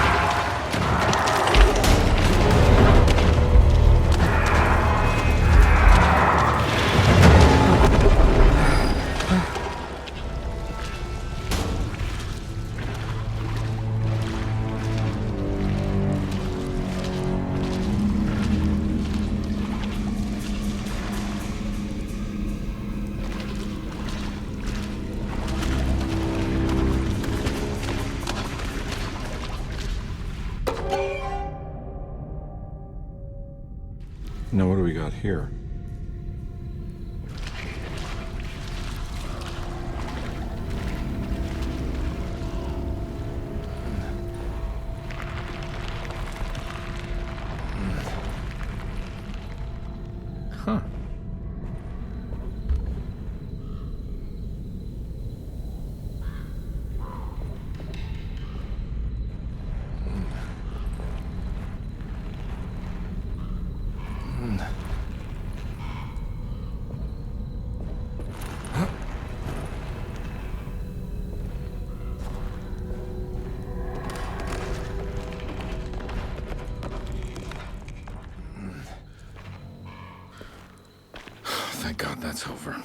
Now, what do we got here? Huh. Thank God that's over.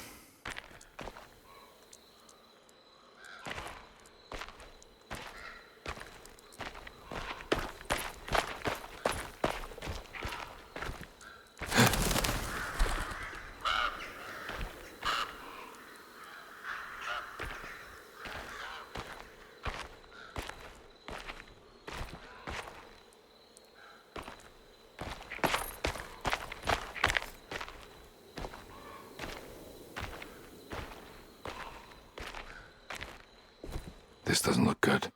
This doesn't look good.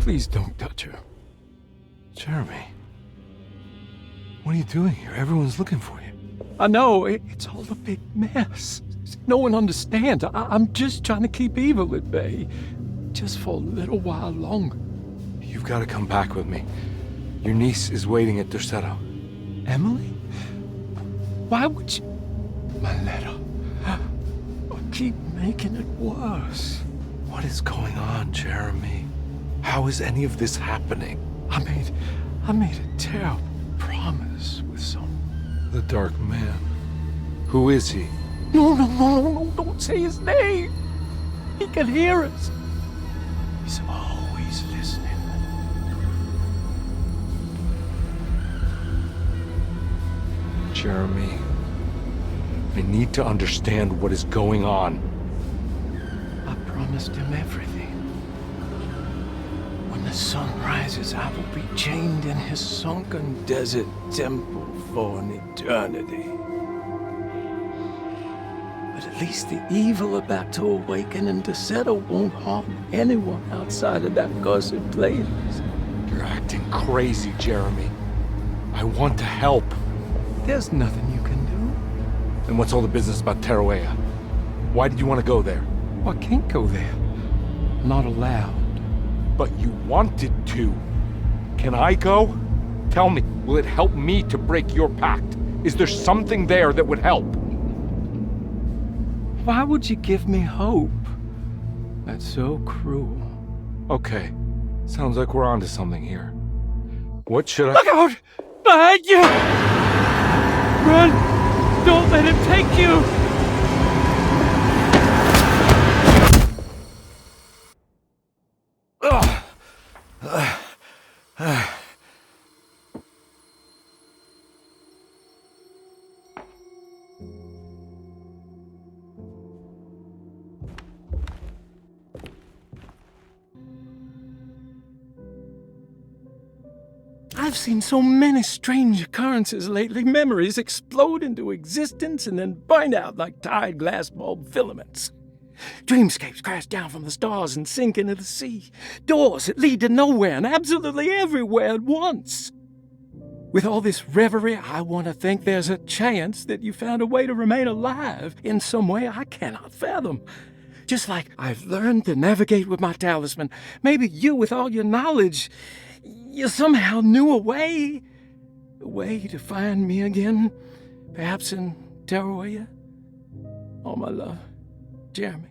Please don't touch her. Jeremy. What are you doing here? Everyone's looking for you. I know, it's all a big mess. No one understands. I'm just trying to keep evil at bay. Just for a little while longer. You've got to come back with me. Your niece is waiting at Derceto. Emily? Why would you... My letter. Keep making it worse. What is going on, Jeremy? How is any of this happening? I made a terrible promise with someone. The Dark Man. Who is he? No, don't say his name. He can hear us. He's always listening. Jeremy, I need to understand what is going on. I promised him everything. When the sun rises, I will be chained in his sunken desert temple for an eternity. But at least the evil about to awaken in Derceto won't harm anyone outside of that cursed place. You're acting crazy, Jeremy. I want to help. There's nothing you can do. Then what's all the business about Tarawea? Why did you want to go there? I can't go there. Not allowed. But you wanted to. Can I go? Tell me, will it help me to break your pact? Is there something there that would help? Why would you give me hope? That's so cruel. Okay, sounds like we're onto something here. What should I— Look out! Behind you! Run! Don't let him take you! I've seen so many strange occurrences lately. Memories explode into existence and then burn out like tired glass bulb filaments. Dreamscapes crash down from the stars and sink into the sea. Doors that lead to nowhere and absolutely everywhere at once. With all this reverie, I want to think there's a chance that you found a way to remain alive in some way I cannot fathom. Just like I've learned to navigate with my talisman, maybe you, with all your knowledge, you somehow knew a way to find me again, perhaps in Tarawea. All my love, Jeremy.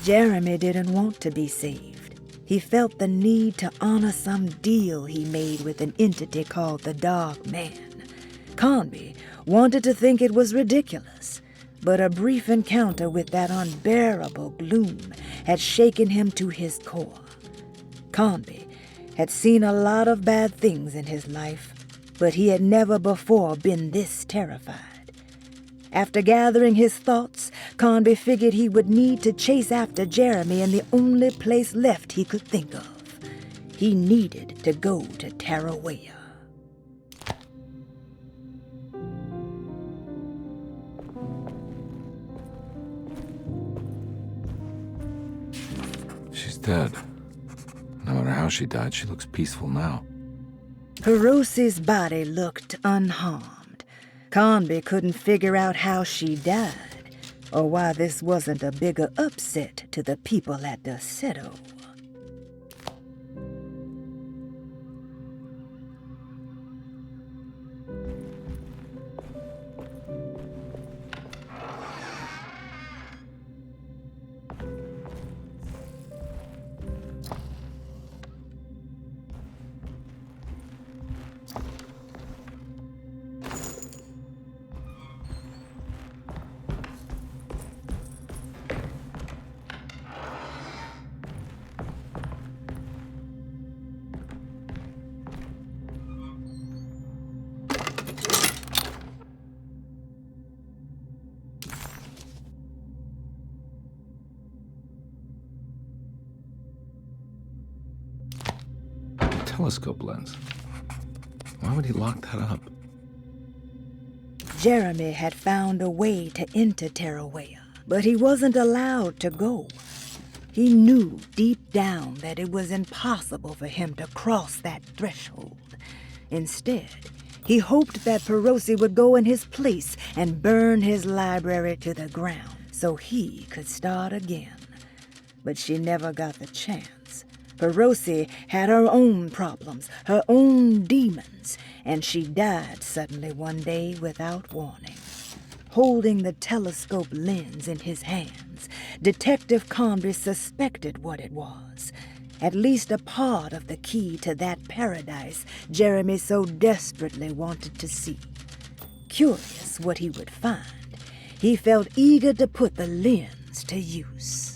Jeremy didn't want to be saved. He felt the need to honor some deal he made with an entity called the Dark Man. Carnby wanted to think it was ridiculous, but a brief encounter with that unbearable gloom had shaken him to his core. Carnby had seen a lot of bad things in his life, but he had never before been this terrified. After gathering his thoughts, Carnby figured he would need to chase after Jeremy in the only place left he could think of. He needed to go to Tarawea. She's dead. No matter how she died, she looks peaceful now. Perosi's body looked unharmed. Carnby couldn't figure out how she died, or why this wasn't a bigger upset to the people at Derceto. Telescope lens. Why would he lock that up? Jeremy had found a way to enter Tarawea, but he wasn't allowed to go. He knew deep down that it was impossible for him to cross that threshold. Instead, he hoped that Perosi would go in his place and burn his library to the ground so he could start again. But she never got the chance. Perosi had her own problems, her own demons, and she died suddenly one day without warning. Holding the telescope lens in his hands, Detective Carnby suspected what it was. At least a part of the key to that paradise Jeremy so desperately wanted to see. Curious what he would find, he felt eager to put the lens to use.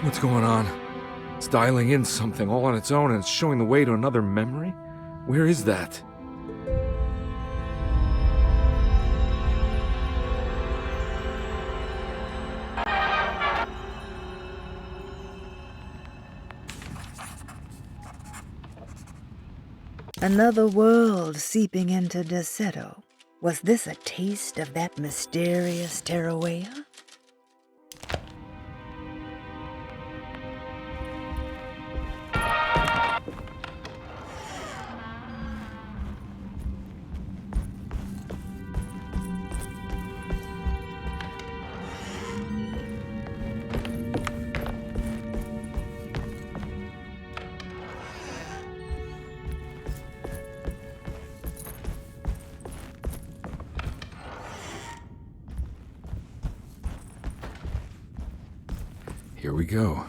What's going on? It's dialing in something all on its own and it's showing the way to another memory? Where is that? Another world seeping into Derceto. Was this a taste of that mysterious Terrawea? Here we go.